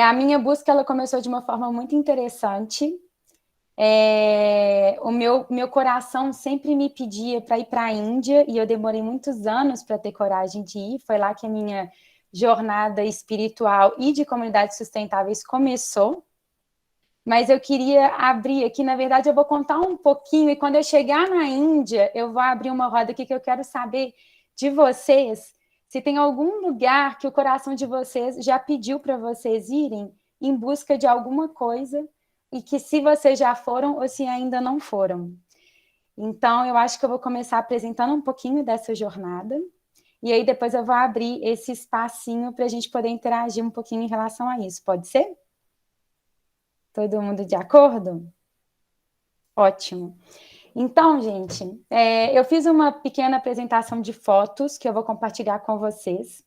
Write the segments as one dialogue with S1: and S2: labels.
S1: A minha busca ela começou de uma forma muito interessante. O meu coração sempre me pedia para ir para a Índia e eu demorei muitos anos para ter coragem de ir. Foi lá que a minha jornada espiritual e de comunidades sustentáveis começou. Mas eu queria abrir aqui, na verdade, eu vou contar um pouquinho, e quando eu chegar na Índia, eu vou abrir uma roda aqui que eu quero saber de vocês, se tem algum lugar que o coração de vocês já pediu para vocês irem em busca de alguma coisa, e que se vocês já foram ou se ainda não foram. Então, eu acho que eu vou começar apresentando um pouquinho dessa jornada, e aí depois eu vou abrir esse espacinho para a gente poder interagir um pouquinho em relação a isso. Pode ser? Todo mundo de acordo? Ótimo. Então, gente, eu fiz uma pequena apresentação de fotos que eu vou compartilhar com vocês,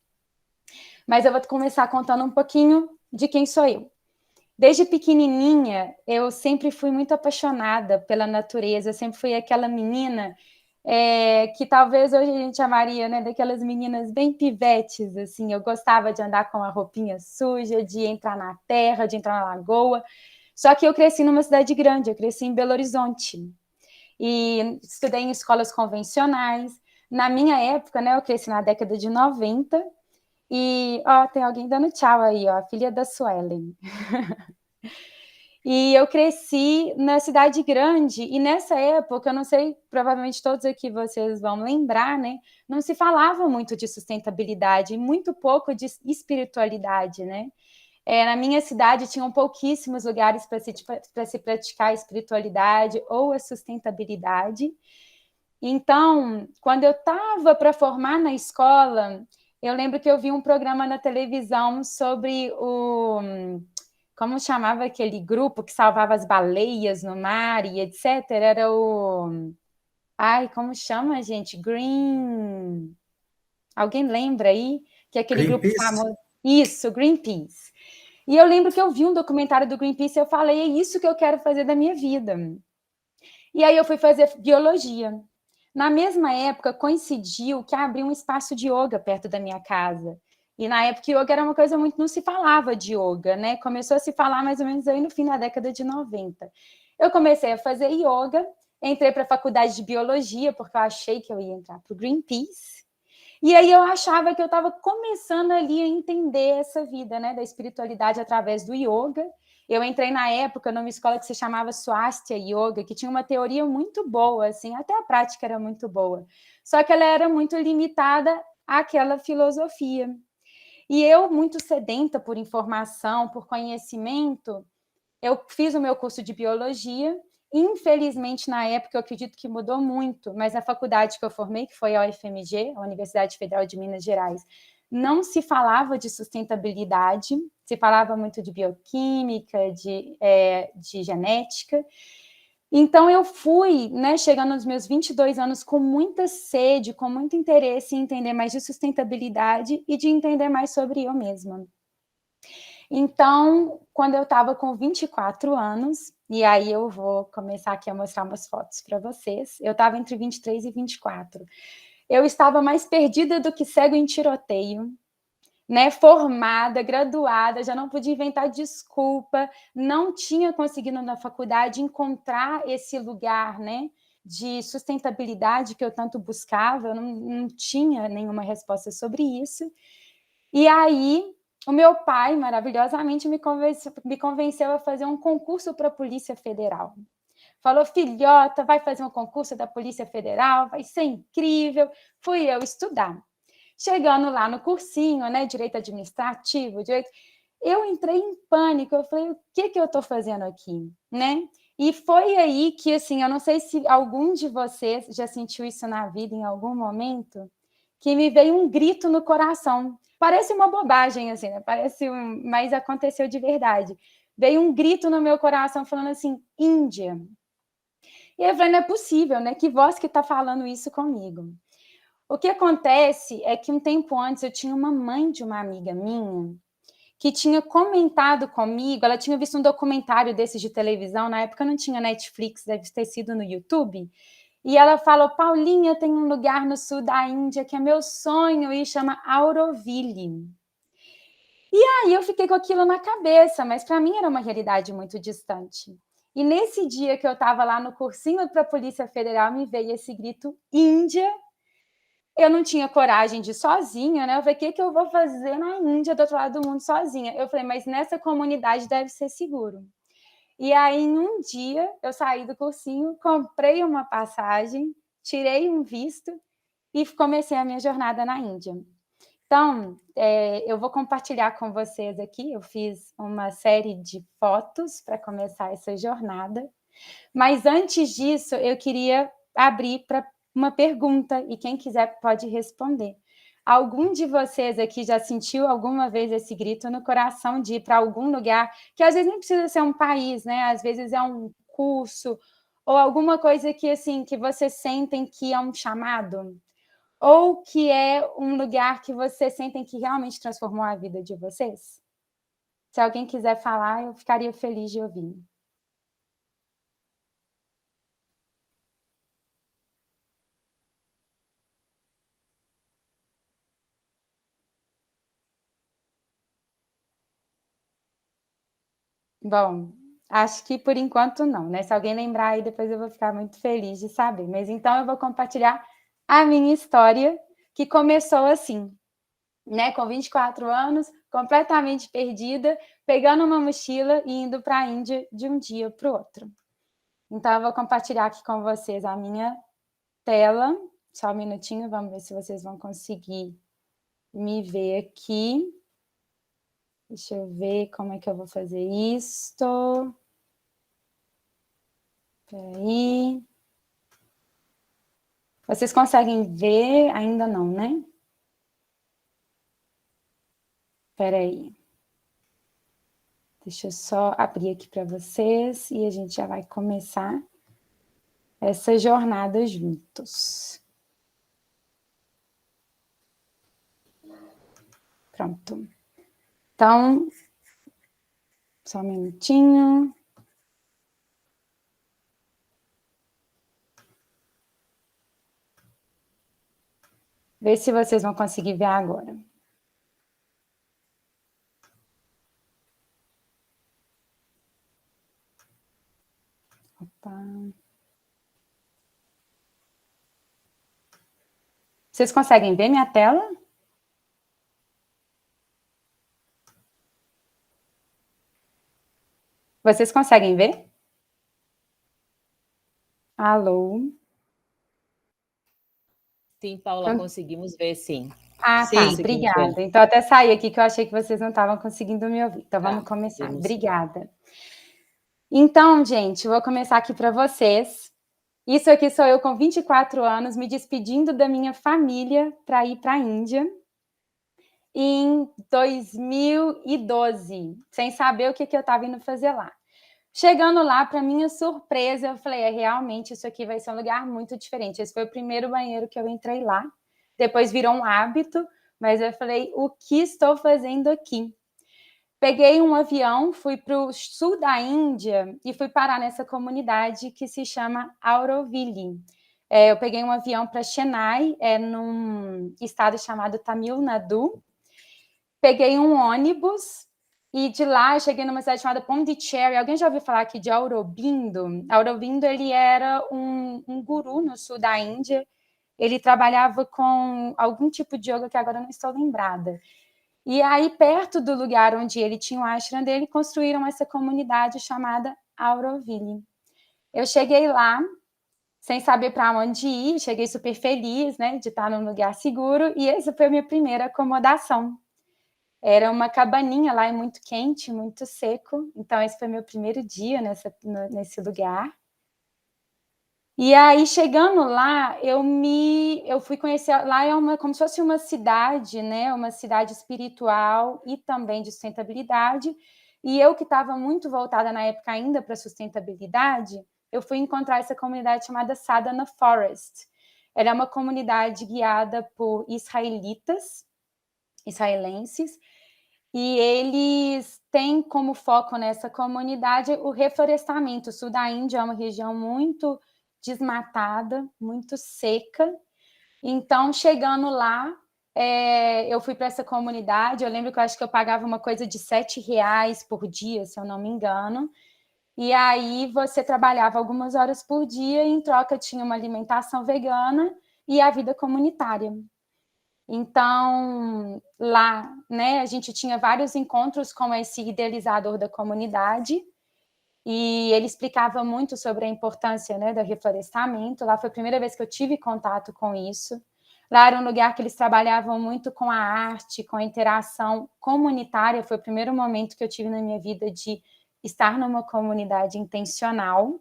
S1: mas eu vou começar contando um pouquinho de quem sou eu. Desde pequenininha, eu sempre fui muito apaixonada pela natureza, eu sempre fui aquela menina que talvez hoje a gente chamaria, né, daquelas meninas bem pivetes, assim, eu gostava de andar com a roupinha suja, de entrar na terra, de entrar na lagoa, só que eu cresci numa cidade grande, eu cresci em Belo Horizonte, e estudei em escolas convencionais. Na minha época, né, eu cresci na década de 90, e, ó, tem alguém dando tchau aí, ó, a filha da Suelen. E eu cresci na cidade grande, e nessa época, eu não sei, provavelmente todos aqui vocês vão lembrar, né? Não se falava muito de sustentabilidade, muito pouco de espiritualidade, né? Na minha cidade tinham pouquíssimos lugares para se praticar a espiritualidade ou a sustentabilidade. Então, quando eu estava para formar na escola, eu lembro que eu vi um programa na televisão sobre como chamava aquele grupo que salvava as baleias no mar e etc. Era o... Ai, como chama, gente? Green... Alguém lembra aí? Que é aquele grupo
S2: Greenpeace?
S1: famoso. Isso, Greenpeace. E eu lembro que eu vi um documentário do Greenpeace e eu falei, é isso que eu quero fazer da minha vida. E aí eu fui fazer biologia. Na mesma época, coincidiu que abriu um espaço de yoga perto da minha casa. E na época, yoga era uma coisa muito... Não se falava de yoga, né? Começou a se falar mais ou menos aí no fim da década de 90. Eu comecei a fazer yoga, entrei para a faculdade de biologia, porque eu achei que eu ia entrar para o Greenpeace. E aí eu achava que eu estava começando ali a entender essa vida, né, da espiritualidade através do yoga. Eu entrei na época numa escola que se chamava Swastika Yoga, que tinha uma teoria muito boa, assim, até a prática era muito boa. Só que ela era muito limitada àquela filosofia. E eu, muito sedenta por informação, por conhecimento, eu fiz o meu curso de biologia. Infelizmente, na época, eu acredito que mudou muito, mas a faculdade que eu formei, que foi a UFMG, a Universidade Federal de Minas Gerais, não se falava de sustentabilidade, se falava muito de bioquímica, de genética. Então, eu fui, né, chegando aos meus 22 anos, com muita sede, com muito interesse em entender mais de sustentabilidade e de entender mais sobre eu mesma. Então, quando eu estava com 24 anos, e aí eu vou começar aqui a mostrar umas fotos para vocês, eu estava entre 23 e 24. Eu estava mais perdida do que cego em tiroteio, né? Formada, graduada, já não podia inventar desculpa, não tinha conseguido na faculdade encontrar esse lugar, né, de sustentabilidade que eu tanto buscava, eu não tinha nenhuma resposta sobre isso. E aí, o meu pai, maravilhosamente, me convenceu a fazer um concurso para a Polícia Federal. Falou, filhota, vai fazer um concurso da Polícia Federal, vai ser incrível. Fui eu estudar. Chegando lá no cursinho, né, direito administrativo, eu entrei em pânico, eu falei, o que eu estou fazendo aqui, né? E foi aí que, assim, eu não sei se algum de vocês já sentiu isso na vida em algum momento, que me veio um grito no coração. Parece uma bobagem, assim, né? Mas aconteceu de verdade. Veio um grito no meu coração falando assim, Índia. E eu falei, não é possível, né? Que voz que está falando isso comigo? O que acontece é que um tempo antes eu tinha uma mãe de uma amiga minha que tinha comentado comigo, ela tinha visto um documentário desses de televisão, na época não tinha Netflix, deve ter sido no YouTube, e ela falou, Paulinha, tem um lugar no sul da Índia que é meu sonho, e chama Auroville. E aí eu fiquei com aquilo na cabeça, mas para mim era uma realidade muito distante. E nesse dia que eu estava lá no cursinho para a Polícia Federal, me veio esse grito Índia. Eu não tinha coragem de ir sozinha, né? Eu falei, o que eu vou fazer na Índia, do outro lado do mundo, sozinha? Eu falei, mas nessa comunidade deve ser seguro. E aí, em um dia, eu saí do cursinho, comprei uma passagem, tirei um visto e comecei a minha jornada na Índia. Então, eu vou compartilhar com vocês aqui. Eu fiz uma série de fotos para começar essa jornada. Mas antes disso, eu queria abrir para uma pergunta e quem quiser pode responder. Algum de vocês aqui já sentiu alguma vez esse grito no coração de ir para algum lugar, que às vezes nem precisa ser um país, né? Às vezes é um curso ou alguma coisa que assim que vocês sentem que é um chamado? Ou que é um lugar que vocês sentem que realmente transformou a vida de vocês? Se alguém quiser falar, eu ficaria feliz de ouvir. Bom, acho que por enquanto não, né? Se alguém lembrar aí, depois eu vou ficar muito feliz de saber. Mas então eu vou compartilhar a minha história, que começou assim, né? Com 24 anos, completamente perdida, pegando uma mochila e indo para a Índia de um dia para o outro. Então eu vou compartilhar aqui com vocês a minha tela. Só um minutinho, vamos ver se vocês vão conseguir me ver aqui. Deixa eu ver como é que eu vou fazer isto. Peraí. Vocês conseguem ver? Ainda não, né? Peraí. Deixa eu só abrir aqui para vocês e a gente já vai começar essa jornada juntos. Pronto. Então, só um minutinho. Vê se vocês vão conseguir ver agora. Opa. Vocês conseguem ver minha tela? Vocês conseguem ver? Alô?
S2: Sim, Paula, conseguimos ver, sim.
S1: Ah, tá. Obrigada. Então, até saí aqui que eu achei que vocês não estavam conseguindo me ouvir. Então, vamos começar. Obrigada. Então, gente, vou começar aqui para vocês. Isso aqui sou eu com 24 anos, me despedindo da minha família para ir para a Índia em 2012, sem saber o que eu estava indo fazer lá. Chegando lá, para minha surpresa, eu falei, realmente isso aqui vai ser um lugar muito diferente. Esse foi o primeiro banheiro que eu entrei lá. Depois virou um hábito, mas eu falei, o que estou fazendo aqui? Peguei um avião, fui para o sul da Índia e fui parar nessa comunidade que se chama Auroville. Eu peguei um avião para Chennai, num estado chamado Tamil Nadu. Peguei um ônibus e de lá eu cheguei numa cidade chamada Pondicherry. Alguém já ouviu falar aqui de Aurobindo? Aurobindo, ele era um guru no sul da Índia. Ele trabalhava com algum tipo de yoga que agora não estou lembrada. E aí, perto do lugar onde ele tinha o ashram dele, construíram essa comunidade chamada Auroville. Eu cheguei lá, sem saber para onde ir, cheguei super feliz, né, de estar num lugar seguro, e essa foi a minha primeira acomodação. Era uma cabaninha lá, muito quente, muito seco, então esse foi meu primeiro dia nesse lugar. E aí, chegando lá, eu fui conhecer, lá é como se fosse uma cidade, né? Uma cidade espiritual e também de sustentabilidade. E eu que estava muito voltada na época ainda para sustentabilidade, eu fui encontrar essa comunidade chamada Sadhana Forest. Ela é uma comunidade guiada por israelenses, e eles têm como foco nessa comunidade o reflorestamento. O sul da Índia é uma região muito desmatada, muito seca. Então, chegando lá, eu fui para essa comunidade, eu lembro que eu acho que eu pagava uma coisa de R$7 por dia, se eu não me engano, e aí você trabalhava algumas horas por dia e em troca tinha uma alimentação vegana e a vida comunitária. Então, lá, né, a gente tinha vários encontros com esse idealizador da comunidade e ele explicava muito sobre a importância, né, do reflorestamento. Lá foi a primeira vez que eu tive contato com isso. Lá era um lugar que eles trabalhavam muito com a arte, com a interação comunitária. Foi o primeiro momento que eu tive na minha vida de estar numa comunidade intencional.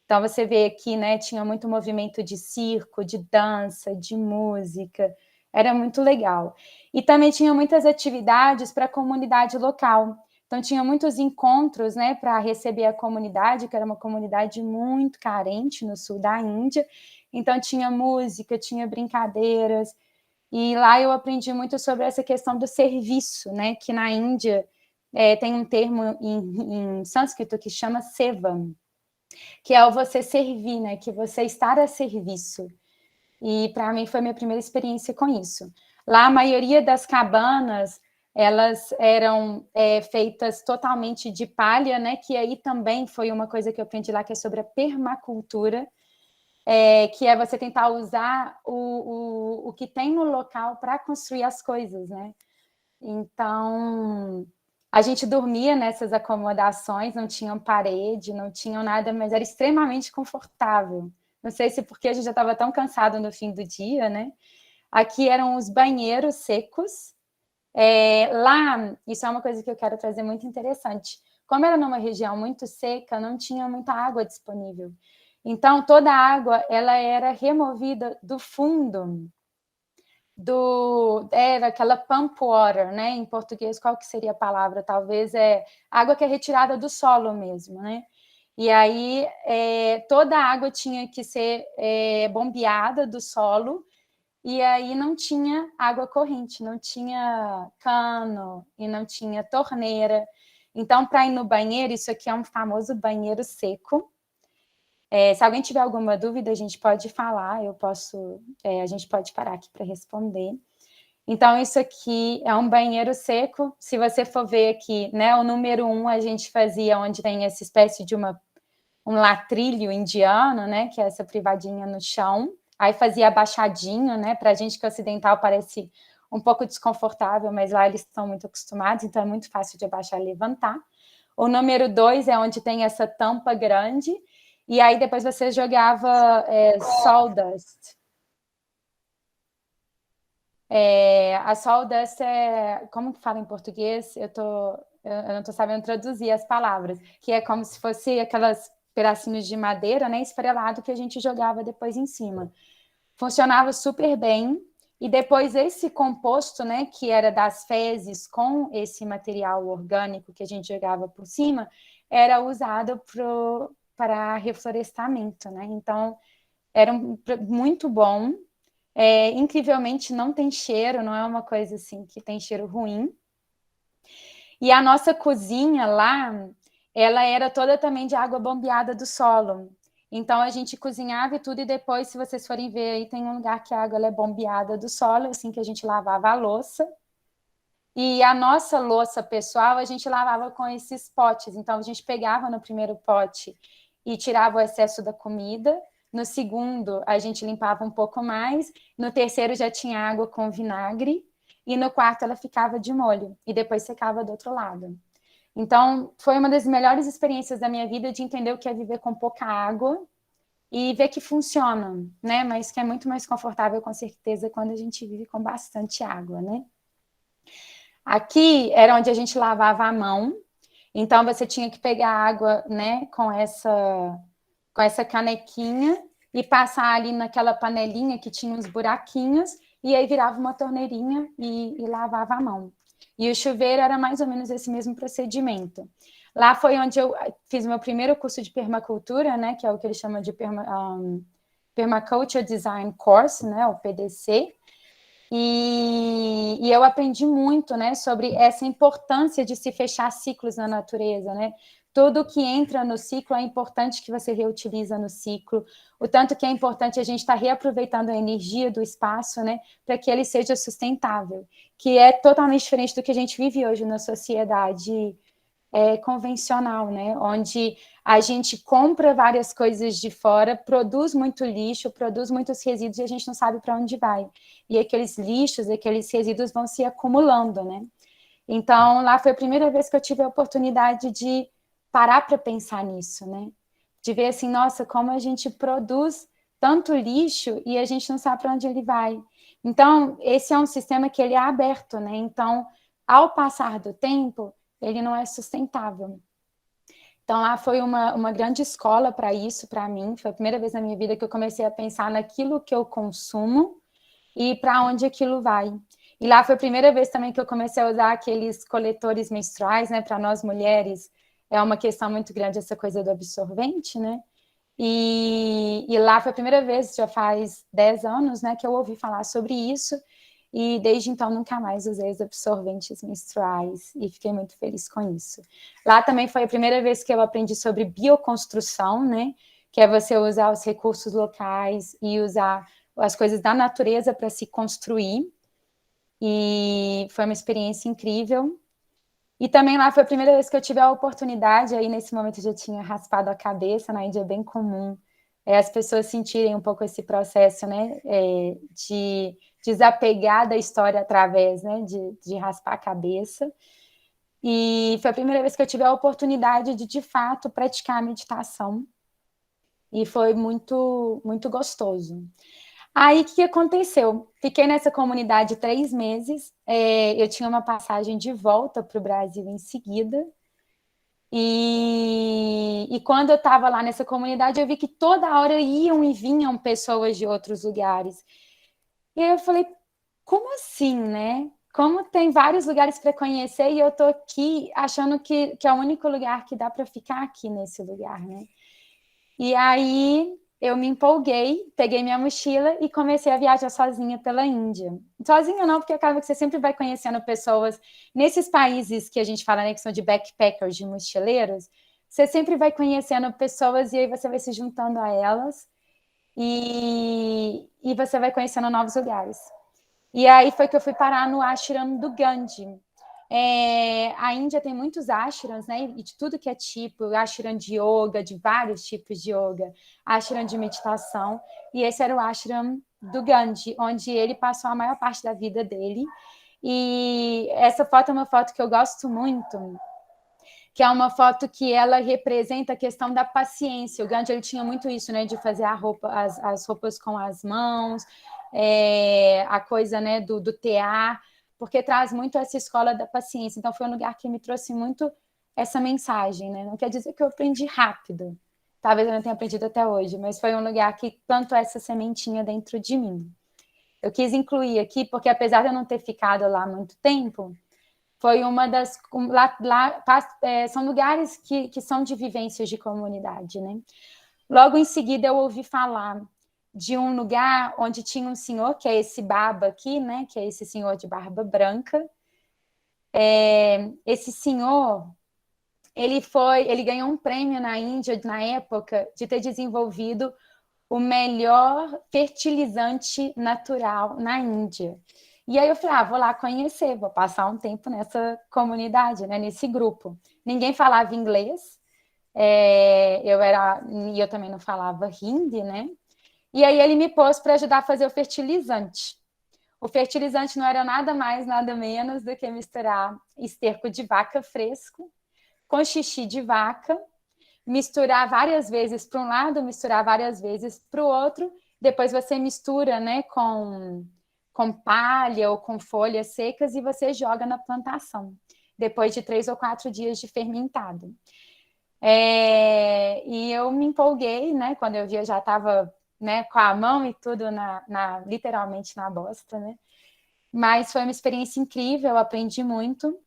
S1: Então, você vê aqui, né, tinha muito movimento de circo, de dança, de música. Era muito legal. E também tinha muitas atividades para a comunidade local. Então, tinha muitos encontros, né, para receber a comunidade, que era uma comunidade muito carente no sul da Índia. Então, tinha música, tinha brincadeiras. E lá eu aprendi muito sobre essa questão do serviço, né, que na Índia tem um termo em sânscrito que chama seva, que é o você servir, né, que você estar a serviço. E para mim foi minha primeira experiência com isso. Lá a maioria das cabanas, elas eram feitas totalmente de palha, né? Que aí também foi uma coisa que eu aprendi lá, que é sobre a permacultura, que é você tentar usar o que tem no local para construir as coisas, né? Então, a gente dormia nessas acomodações, não tinham parede, não tinham nada, mas era extremamente confortável. Não sei se porque a gente já estava tão cansado no fim do dia, né? Aqui eram os banheiros secos. Lá, isso é uma coisa que eu quero trazer muito interessante. Como era numa região muito seca, não tinha muita água disponível. Então, toda a água ela era removida do fundo era aquela pump water, né? Em português, qual que seria a palavra? Talvez água que é retirada do solo mesmo, né? E aí toda a água tinha que ser bombeada do solo, e aí não tinha água corrente, não tinha cano e não tinha torneira. Então, para ir no banheiro, isso aqui é um famoso banheiro seco. Se alguém tiver alguma dúvida, a gente pode falar, a gente pode parar aqui para responder. Então, isso aqui é um banheiro seco. Se você for ver aqui, né, o número 1 a gente fazia onde tem essa espécie de um latrilho indiano, né, que é essa privadinha no chão. Aí fazia abaixadinho, né, para a gente que é ocidental parece um pouco desconfortável, mas lá eles estão muito acostumados, então é muito fácil de abaixar e levantar. O número 2 é onde tem essa tampa grande, e aí depois você jogava sawdust. A sawdust como que fala em português? Eu não estou sabendo traduzir as palavras, que é como se fosse aquelas pedacinhos de madeira, né, esfarelado, que a gente jogava depois em cima. Funcionava super bem, e depois esse composto, né, que era das fezes com esse material orgânico que a gente jogava por cima, era usado para reflorestamento, né? Então, era muito bom. Incrivelmente não tem cheiro, não é uma coisa assim que tem cheiro ruim. E a nossa cozinha lá, ela era toda também de água bombeada do solo. Então a gente cozinhava e tudo, e depois, se vocês forem ver aí, tem um lugar que a água ela é bombeada do solo, assim que a gente lavava a louça. E a nossa louça pessoal, a gente lavava com esses potes. Então a gente pegava no primeiro pote e tirava o excesso da comida. No segundo, a gente limpava um pouco mais. No terceiro, já tinha água com vinagre. E no quarto, ela ficava de molho. E depois secava do outro lado. Então, foi uma das melhores experiências da minha vida de entender o que é viver com pouca água e ver que funciona, né? Mas que é muito mais confortável, com certeza, quando a gente vive com bastante água, né? Aqui era onde a gente lavava a mão. Então, você tinha que pegar água, né, com essa canequinha e passar ali naquela panelinha que tinha uns buraquinhos, e aí virava uma torneirinha e lavava a mão. E o chuveiro era mais ou menos esse mesmo procedimento. Lá foi onde eu fiz meu primeiro curso de permacultura, né, que é o que eles chamam de Permaculture Design Course, né, o PDC. E eu aprendi muito, né, sobre essa importância de se fechar ciclos na natureza, né? tudo que entra no ciclo é importante que você reutiliza no ciclo, o tanto que é importante a gente estar reaproveitando a energia do espaço, né, para que ele seja sustentável, que é totalmente diferente do que a gente vive hoje na sociedade convencional, né, onde a gente compra várias coisas de fora, produz muito lixo, produz muitos resíduos e a gente não sabe para onde vai. E aqueles lixos, aqueles resíduos vão se acumulando, né? Então, lá foi a primeira vez que eu tive a oportunidade de parar para pensar nisso, né? De ver assim, nossa, como a gente produz tanto lixo e a gente não sabe para onde ele vai. Então, esse é um sistema que ele é aberto, né? Então, ao passar do tempo, ele não é sustentável. Então, lá foi uma grande escola para isso, para mim. Foi a primeira vez na minha vida que eu comecei a pensar naquilo que eu consumo e para onde aquilo vai. E lá foi a primeira vez também que eu comecei a usar aqueles coletores menstruais, né? Para nós mulheres é uma questão muito grande essa coisa do absorvente, né? E lá foi a primeira vez, já faz 10 anos, né, que eu ouvi falar sobre isso. E desde então nunca mais usei os absorventes menstruais e fiquei muito feliz com isso. Lá também foi a primeira vez que eu aprendi sobre bioconstrução, né? Que é você usar os recursos locais e usar as coisas da natureza para se construir. E foi uma experiência incrível. E também lá foi a primeira vez que eu tive a oportunidade, aí nesse momento eu já tinha raspado a cabeça, na Índia é bem comum as pessoas sentirem um pouco esse processo, né, de desapegar da história através, né, de raspar a cabeça. E foi a primeira vez que eu tive a oportunidade de fato, praticar a meditação. E foi muito, muito gostoso. Aí, o que aconteceu? Fiquei nessa comunidade 3 meses, eu tinha uma passagem de volta para o Brasil em seguida, e quando eu estava lá nessa comunidade, eu vi que toda hora iam e vinham pessoas de outros lugares. E aí eu falei, como assim, né? Como tem vários lugares para conhecer e eu tô aqui achando que é o único lugar que dá para ficar aqui nesse lugar, né? E aí eu me empolguei, peguei minha mochila e comecei a viajar sozinha pela Índia. Sozinha não, porque acaba que você sempre vai conhecendo pessoas nesses países que a gente fala, né, que são de backpackers, de mochileiros, você sempre vai conhecendo pessoas e aí você vai se juntando a elas e você vai conhecendo novos lugares. E aí foi que eu fui parar no ashram do Gandhi. A Índia tem muitos ashrams, né? E de tudo que é tipo, ashram de yoga, de vários tipos de yoga, ashram de meditação. E esse era o ashram do Gandhi, onde ele passou a maior parte da vida dele. E essa foto é uma foto que eu gosto muito, que é uma foto que ela representa a questão da paciência. O Gandhi ele tinha muito isso, né? De fazer as roupas com as mãos, a coisa, né, do tear, porque traz muito essa escola da paciência. Então, foi um lugar que me trouxe muito essa mensagem, né? Não quer dizer que eu aprendi rápido, talvez eu não tenha aprendido até hoje, mas foi um lugar que plantou essa sementinha dentro de mim. Eu quis incluir aqui, porque apesar de eu não ter ficado lá muito tempo, foi uma das... são lugares que são de vivências de comunidade, né? Logo em seguida, eu ouvi falar de um lugar onde tinha um senhor, que é esse Baba aqui, né? Que é esse senhor de barba branca. Esse senhor, ele ganhou um prêmio na Índia, na época, de ter desenvolvido o melhor fertilizante natural na Índia. E aí eu falei, vou lá conhecer, vou passar um tempo nessa comunidade, né, nesse grupo. Ninguém falava inglês, eu também não falava hindi, né? E aí ele me pôs para ajudar a fazer o fertilizante. O fertilizante não era nada mais, nada menos do que misturar esterco de vaca fresco com xixi de vaca, misturar várias vezes para um lado, misturar várias vezes para o outro, depois você mistura, né, com palha ou com folhas secas e você joga na plantação, depois de 3 ou 4 dias de fermentado. E eu me empolguei, né, quando eu vi eu já estava, né, com a mão e tudo literalmente na bosta, né? Mas foi uma experiência incrível, eu aprendi muito.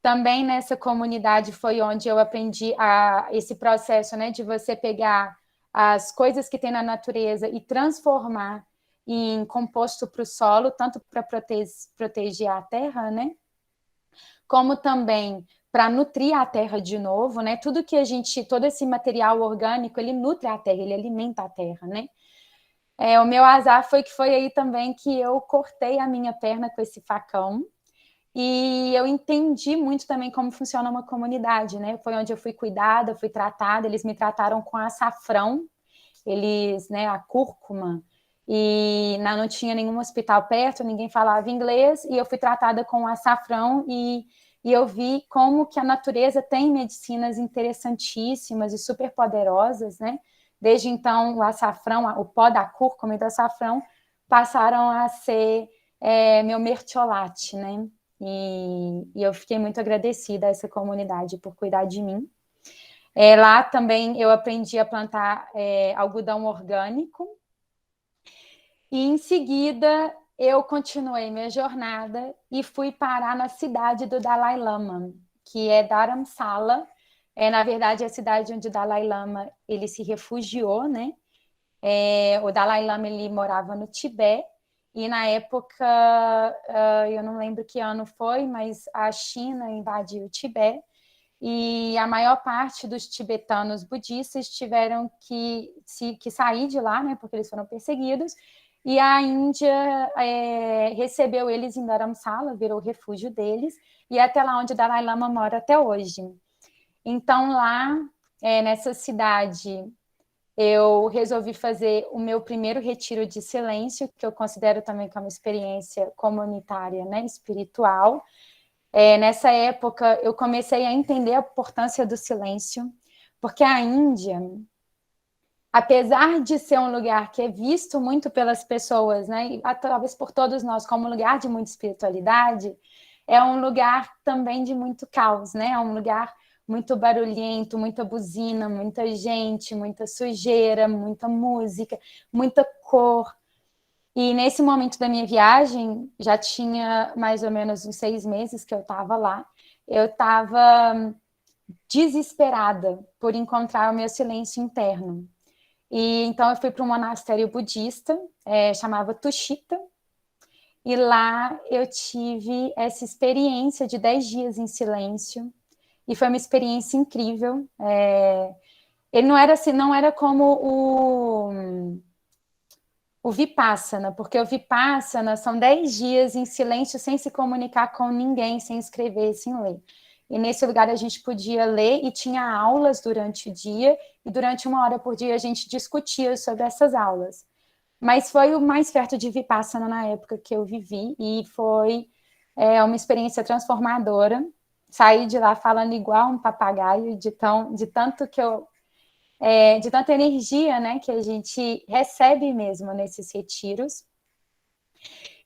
S1: Também nessa comunidade foi onde eu aprendi esse processo, né, de você pegar as coisas que tem na natureza e transformar em composto para o solo, tanto para proteger a terra, né, como também para nutrir a terra de novo, né? Tudo que todo esse material orgânico, ele nutre a terra, ele alimenta a terra, né? O meu azar foi aí também que eu cortei a minha perna com esse facão. E eu entendi muito também como funciona uma comunidade, né? Foi onde eu fui cuidada, fui tratada, eles me trataram com açafrão, né, a cúrcuma, e não tinha nenhum hospital perto, ninguém falava inglês, e eu fui tratada com açafrão e eu vi como que a natureza tem medicinas interessantíssimas e super poderosas, né? Desde então, o açafrão, o pó da cúrcuma e do açafrão passaram a ser meu mertiolate, né? E eu fiquei muito agradecida a essa comunidade por cuidar de mim. Lá também eu aprendi a plantar algodão orgânico. E em seguida eu continuei minha jornada e fui parar na cidade do Dalai Lama, que é Dharamsala. Na verdade, é a cidade onde o Dalai Lama ele se refugiou, né? O Dalai Lama ele morava no Tibete. E na época, eu não lembro que ano foi, mas a China invadiu o Tibete e a maior parte dos tibetanos budistas tiveram que sair de lá, né, porque eles foram perseguidos, e a Índia recebeu eles em Dharamsala, virou o refúgio deles, e é até lá onde o Dalai Lama mora até hoje. Então, lá, nessa cidade, eu resolvi fazer o meu primeiro retiro de silêncio, que eu considero também como experiência comunitária, né, espiritual. Nessa época, eu comecei a entender a importância do silêncio, porque a Índia, apesar de ser um lugar que é visto muito pelas pessoas, né, e talvez por todos nós como um lugar de muita espiritualidade, é um lugar também de muito caos, né? É um lugar muito barulhento, muita buzina, muita gente, muita sujeira, muita música, muita cor. E nesse momento da minha viagem, já tinha mais ou menos uns 6 meses que eu estava lá, eu estava desesperada por encontrar o meu silêncio interno. E então eu fui para um monastério budista, chamava Tushita, e lá eu tive essa experiência de 10 dias em silêncio, e foi uma experiência incrível. Ele não era assim, não era como o Vipassana, porque o Vipassana são 10 dias em silêncio, sem se comunicar com ninguém, sem escrever, sem ler. E nesse lugar a gente podia ler e tinha aulas durante o dia, e durante 1 hora por dia a gente discutia sobre essas aulas. Mas foi o mais perto de Vipassana na época que eu vivi, e foi uma experiência transformadora. Saí de lá falando igual um papagaio, de tanto que de tanta energia, né, que a gente recebe mesmo nesses retiros.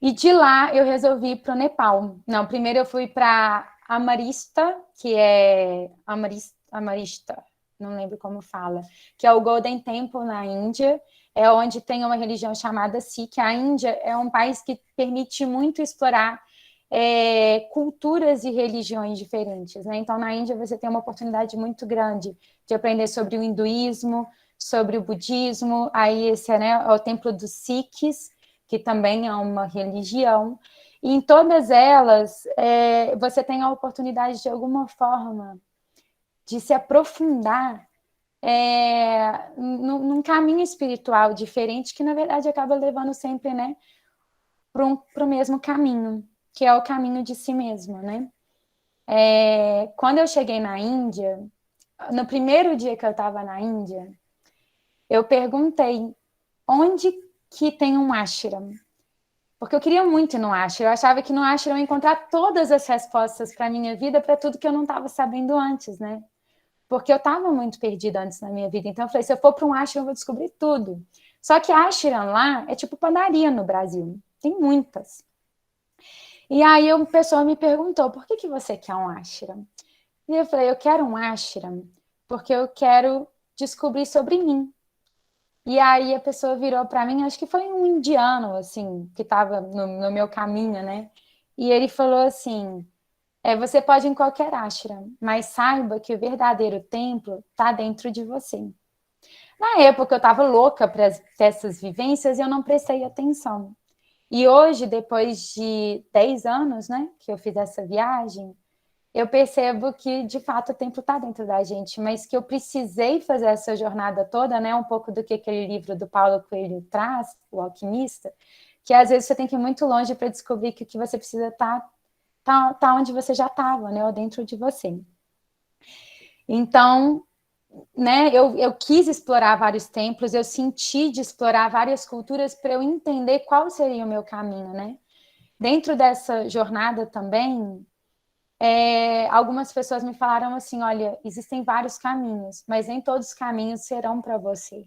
S1: E de lá eu resolvi ir para o Nepal. Não, primeiro eu fui para Amarista, que é Amarista, não lembro como fala, que é o Golden Temple na Índia, é onde tem uma religião chamada Sikh. A Índia é um país que permite muito explorar culturas e religiões diferentes, né? Então, na Índia você tem uma oportunidade muito grande de aprender sobre o hinduísmo, sobre o budismo, aí esse é o templo dos Sikhs, que também é uma religião, e em todas elas você tem a oportunidade de alguma forma de se aprofundar num caminho espiritual diferente, que na verdade acaba levando sempre, né, para o mesmo caminho, que é o caminho de si mesmo, né? Quando eu cheguei na Índia, no primeiro dia que eu estava na Índia, eu perguntei onde que tem um ashram, porque eu queria muito ir no ashram. Eu achava que no ashram eu ia encontrar todas as respostas para a minha vida, para tudo que eu não estava sabendo antes, né? Porque eu estava muito perdida antes na minha vida. Então eu falei, se eu for para um ashram, eu vou descobrir tudo. Só que ashram lá é tipo padaria no Brasil. Tem muitas. E aí uma pessoa me perguntou, por que você quer um ashram? E eu falei, eu quero um ashram porque eu quero descobrir sobre mim. E aí a pessoa virou para mim, acho que foi um indiano, assim, que estava no meu caminho, né? E ele falou assim, você pode ir em qualquer ashram, mas saiba que o verdadeiro templo está dentro de você. Na época eu estava louca para essas vivências e eu não prestei atenção. E hoje, depois de 10 anos, né, que eu fiz essa viagem, eu percebo que, de fato, o templo está dentro da gente, mas que eu precisei fazer essa jornada toda, né? Um pouco do que aquele livro do Paulo Coelho traz, O Alquimista, que às vezes você tem que ir muito longe para descobrir que o que você precisa tá onde você já estava, né? Ou dentro de você. Então, né, eu quis explorar vários templos, eu senti de explorar várias culturas para eu entender qual seria o meu caminho, né? Dentro dessa jornada também, algumas pessoas me falaram assim, olha, existem vários caminhos, mas nem todos os caminhos serão para você.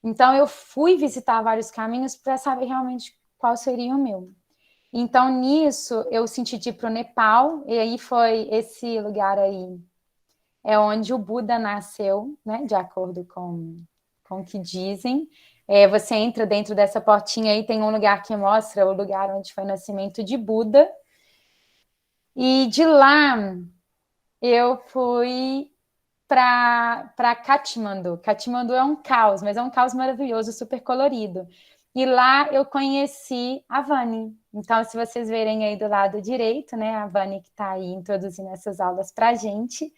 S1: Então, eu fui visitar vários caminhos para saber realmente qual seria o meu. Então, nisso, eu senti de ir para o Nepal, e aí foi esse lugar aí, é onde o Buda nasceu, né, de acordo com o que dizem. Você entra dentro dessa portinha e tem um lugar que mostra o lugar onde foi o nascimento de Buda. E de lá eu fui para Katmandu. Katmandu é um caos, mas é um caos maravilhoso, super colorido. E lá eu conheci a Vani. Então, se vocês verem aí do lado direito, né, a Vani que está aí introduzindo essas aulas para a gente.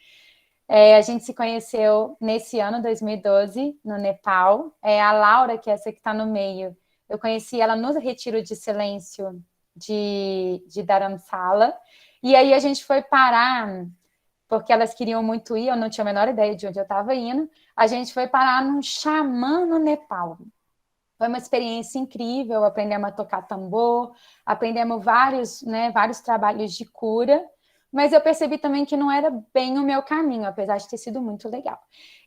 S1: A gente se conheceu nesse ano, 2012, no Nepal. A Laura, que é essa que está no meio, eu conheci ela no Retiro de Silêncio de Dharamsala. E aí a gente foi parar, porque elas queriam muito ir, eu não tinha a menor ideia de onde eu estava indo. A gente foi parar num xamã no Nepal. Foi uma experiência incrível, aprendemos a tocar tambor, aprendemos vários trabalhos de cura, mas eu percebi também que não era bem o meu caminho, apesar de ter sido muito legal.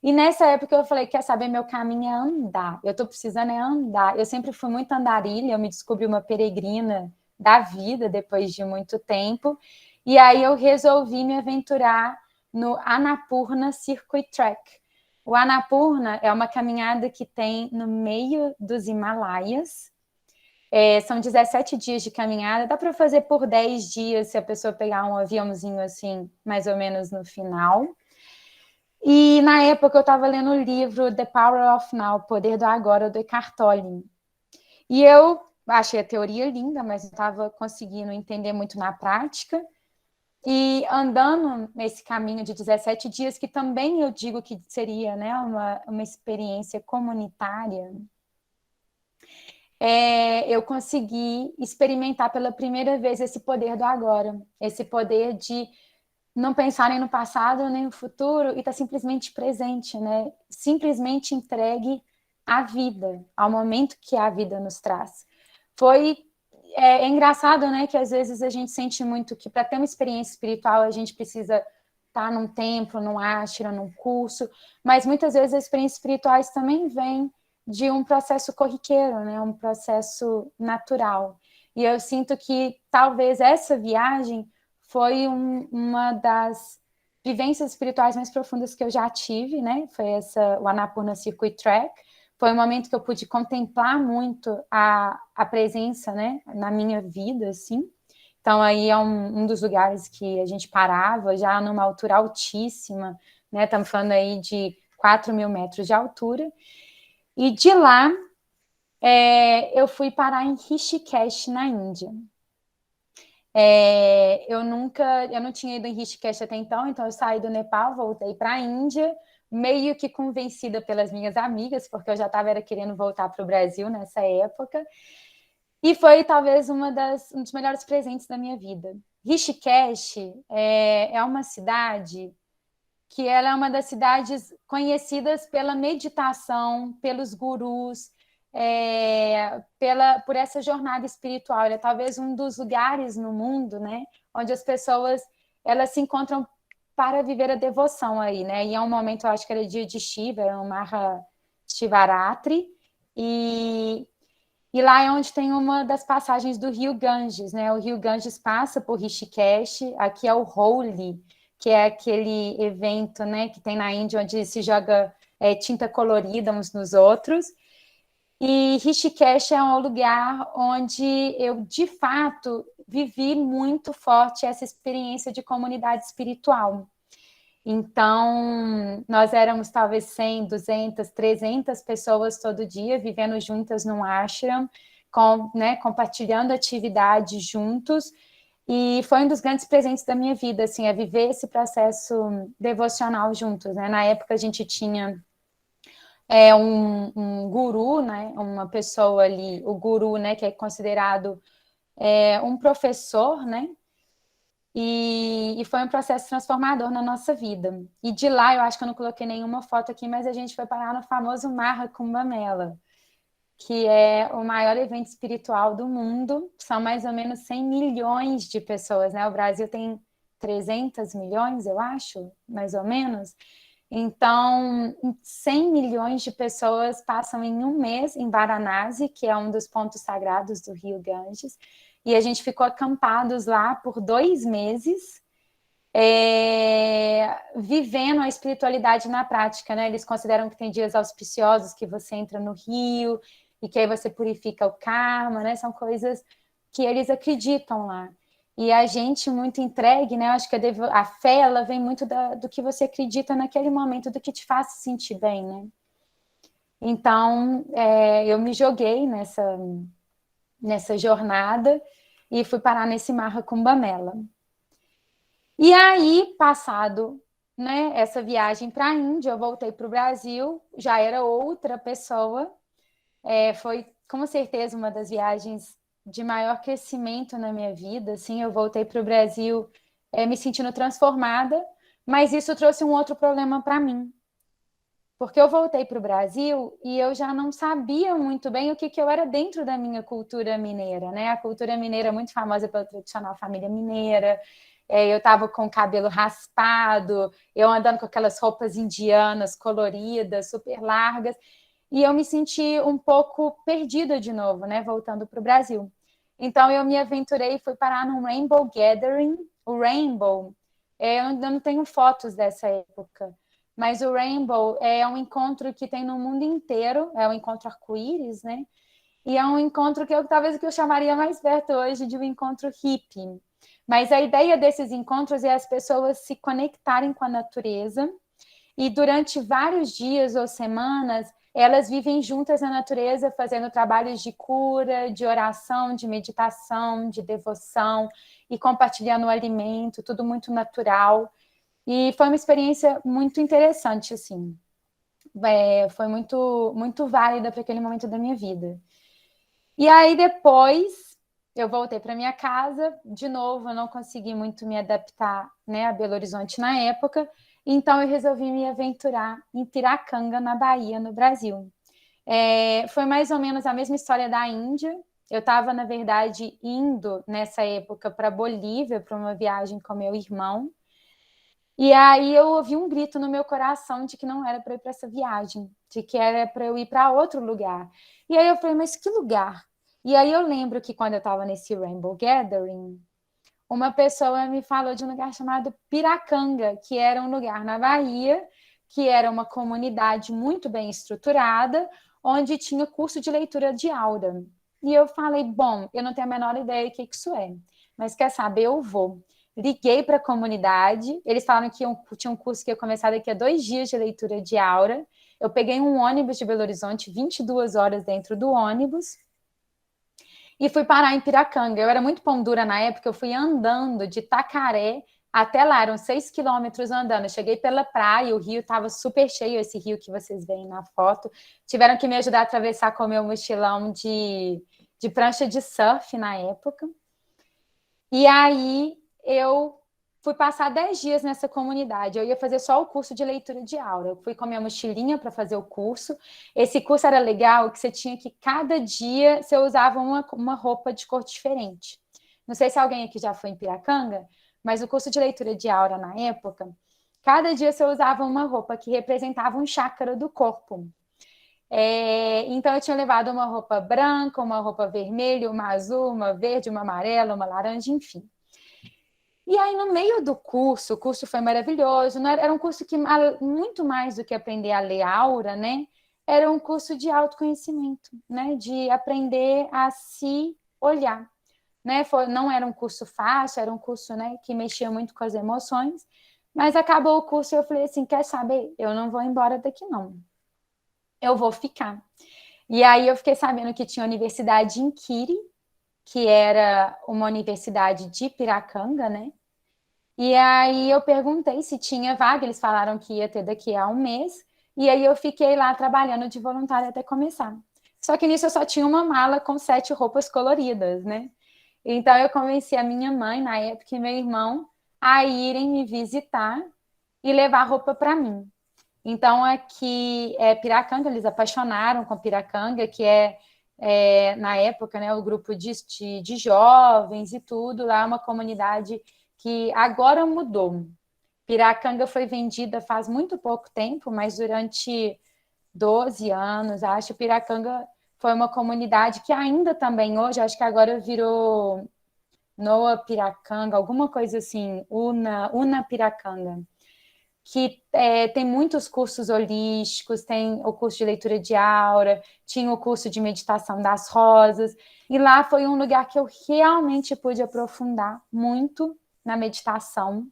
S1: E nessa época eu falei, quer saber, meu caminho é andar, eu estou precisando andar. Eu sempre fui muito andarilha, eu me descobri uma peregrina da vida depois de muito tempo, e aí eu resolvi me aventurar no Annapurna Circuit Track. O Annapurna é uma caminhada que tem no meio dos Himalaias. São 17 dias de caminhada. Dá para fazer por 10 dias se a pessoa pegar um aviãozinho assim, mais ou menos no final. E na época eu estava lendo o livro The Power of Now, O Poder do Agora, do Eckhart Tolle. E eu achei a teoria linda, mas não estava conseguindo entender muito na prática. E andando nesse caminho de 17 dias, que também eu digo que seria, né, uma experiência comunitária, eu consegui experimentar pela primeira vez esse poder do agora, esse poder de não pensar nem no passado nem no futuro e estar simplesmente presente, né? Simplesmente entregue à vida, ao momento que a vida nos traz. É engraçado, né, que às vezes a gente sente muito que para ter uma experiência espiritual a gente precisa estar num templo, num ashram, num curso, mas muitas vezes as experiências espirituais também vêm de um processo corriqueiro, né, um processo natural. E eu sinto que talvez essa viagem foi uma das vivências espirituais mais profundas que eu já tive, né? Foi o Annapurna Circuit Track. Foi um momento que eu pude contemplar muito a presença, né, na minha vida, assim. Então, aí é um dos lugares que a gente parava, já numa altura altíssima, né? Estamos falando aí de 4.000 metros de altura. E de lá, eu fui parar em Rishikesh, na Índia. Eu não tinha ido em Rishikesh até então eu saí do Nepal, voltei para a Índia, meio que convencida pelas minhas amigas, porque eu já estava querendo voltar para o Brasil nessa época, e foi talvez um dos melhores presentes da minha vida. Rishikesh é uma cidade que ela é uma das cidades conhecidas pela meditação, pelos gurus, por essa jornada espiritual. Ele é talvez um dos lugares no mundo, né, onde as pessoas elas se encontram para viver a devoção aí, né? E é um momento, eu acho que era dia de Shiva, é um Maha Shivaratri, e lá é onde tem uma das passagens do rio Ganges, né? O rio Ganges passa por Rishikesh, aqui é o Holi, que é aquele evento, né, que tem na Índia onde se joga tinta colorida uns nos outros. E Rishikesh é um lugar onde eu, de fato, vivi muito forte essa experiência de comunidade espiritual. Então, nós éramos talvez 100, 200, 300 pessoas todo dia, vivendo juntas num ashram, compartilhando atividades juntos. E foi um dos grandes presentes da minha vida, assim, é viver esse processo devocional juntos, né? Na época a gente tinha um guru, né? Uma pessoa ali, o guru, né? Que é considerado um professor, né? E foi um processo transformador na nossa vida. E de lá, eu acho que eu não coloquei nenhuma foto aqui, mas a gente foi parar no famoso Maha Kumbh Mela, que é o maior evento espiritual do mundo. São mais ou menos 100 milhões de pessoas, né? O Brasil tem 300 milhões, eu acho, mais ou menos. Então, 100 milhões de pessoas passam em um mês em Varanasi, que é um dos pontos sagrados do Rio Ganges, e a gente ficou acampados lá por 2 meses, vivendo a espiritualidade na prática, né? Eles consideram que tem dias auspiciosos que você entra no rio e que aí você purifica o karma, né? São coisas que eles acreditam lá. E a gente muito entregue, né? Eu acho que a fé, ela vem muito do que você acredita naquele momento, do que te faz se sentir bem, né? Então, eu me joguei nessa jornada e fui parar nesse Maha Kumbh Mela. E aí, passado, né, essa viagem para a Índia, eu voltei para o Brasil, já era outra pessoa, foi com certeza uma das viagens de maior crescimento na minha vida, assim, eu voltei para o Brasil me sentindo transformada, mas isso trouxe um outro problema para mim, porque eu voltei para o Brasil e eu já não sabia muito bem o que eu era dentro da minha cultura mineira, né? A cultura mineira é muito famosa pela tradicional família mineira. Eu estava com o cabelo raspado, eu andando com aquelas roupas indianas coloridas, super largas, e eu me senti um pouco perdida de novo, né? Voltando para o Brasil. Então eu me aventurei e fui parar num Rainbow Gathering. O Rainbow, eu ainda não tenho fotos dessa época, mas o Rainbow é um encontro que tem no mundo inteiro, é um encontro arco-íris, né? E é um encontro que talvez o que eu chamaria mais perto hoje de um encontro hippie. Mas a ideia desses encontros é as pessoas se conectarem com a natureza e durante vários dias ou semanas elas vivem juntas na natureza, fazendo trabalhos de cura, de oração, de meditação, de devoção e compartilhando o alimento, tudo muito natural. E foi uma experiência muito interessante, assim. Foi muito, muito válida para aquele momento da minha vida. E aí, depois, eu voltei para minha casa. De novo, eu não consegui muito me adaptar, né, a Belo Horizonte na época. Então, eu resolvi me aventurar em Piracanga, na Bahia, no Brasil. Foi mais ou menos a mesma história da Índia. Eu estava, na verdade, indo, nessa época, para Bolívia, para uma viagem com meu irmão. E aí eu ouvi um grito no meu coração de que não era para ir para essa viagem, de que era para eu ir para outro lugar. E aí eu falei, mas que lugar? E aí eu lembro que quando eu estava nesse Rainbow Gathering, uma pessoa me falou de um lugar chamado Piracanga, que era um lugar na Bahia, que era uma comunidade muito bem estruturada, onde tinha curso de leitura de aura. E eu falei, bom, eu não tenho a menor ideia do que isso é, mas quer saber, eu vou. Liguei para a comunidade, eles falaram que tinha um curso que ia começar daqui a 2 dias de leitura de aura. Eu peguei um ônibus de Belo Horizonte, 22 horas dentro do ônibus, e fui parar em Piracanga. Eu era muito pão dura na época, eu fui andando de Tacaré até lá, eram 6 quilômetros andando. Eu cheguei pela praia, o rio estava super cheio, esse rio que vocês veem na foto. Tiveram que me ajudar a atravessar com o meu mochilão de prancha de surf na época. E aí eu fui passar 10 dias nessa comunidade. Eu ia fazer só o curso de leitura de aura. Eu fui com a minha mochilinha para fazer o curso. Esse curso era legal, que você tinha que, cada dia, você usava uma roupa de cor diferente. Não sei se alguém aqui já foi em Piracanga, mas o curso de leitura de aura na época, cada dia você usava uma roupa que representava um chakra do corpo. Então eu tinha levado uma roupa branca, uma roupa vermelha, uma azul, uma verde, uma amarela, uma laranja, enfim. E aí, no meio do curso, o curso foi maravilhoso, era um curso que, muito mais do que aprender a ler aura, né? Era um curso de autoconhecimento, né? De aprender a se olhar, né? Não era um curso fácil, era um curso, né, que mexia muito com as emoções, mas acabou o curso e eu falei assim, quer saber? Eu não vou embora daqui, não. Eu vou ficar. E aí eu fiquei sabendo que tinha universidade em Kiri, que era uma universidade de Piracanga, né? E aí eu perguntei se tinha vaga, eles falaram que ia ter daqui a um mês, e aí eu fiquei lá trabalhando de voluntária até começar. Só que nisso eu só tinha uma mala com 7 roupas coloridas, né? Então eu convenci a minha mãe, na época, e meu irmão a irem me visitar e levar roupa para mim. Então aqui é Piracanga, eles apaixonaram com Piracanga, que na época, né, o grupo de jovens e tudo, lá é uma comunidade que agora mudou. Piracanga foi vendida faz muito pouco tempo, mas durante 12 anos, acho, Piracanga foi uma comunidade que ainda também hoje, acho que agora virou Noa Piracanga, alguma coisa assim, Una Piracanga, que tem muitos cursos holísticos, tem o curso de leitura de aura, tinha o curso de meditação das rosas, e lá foi um lugar que eu realmente pude aprofundar muito na meditação.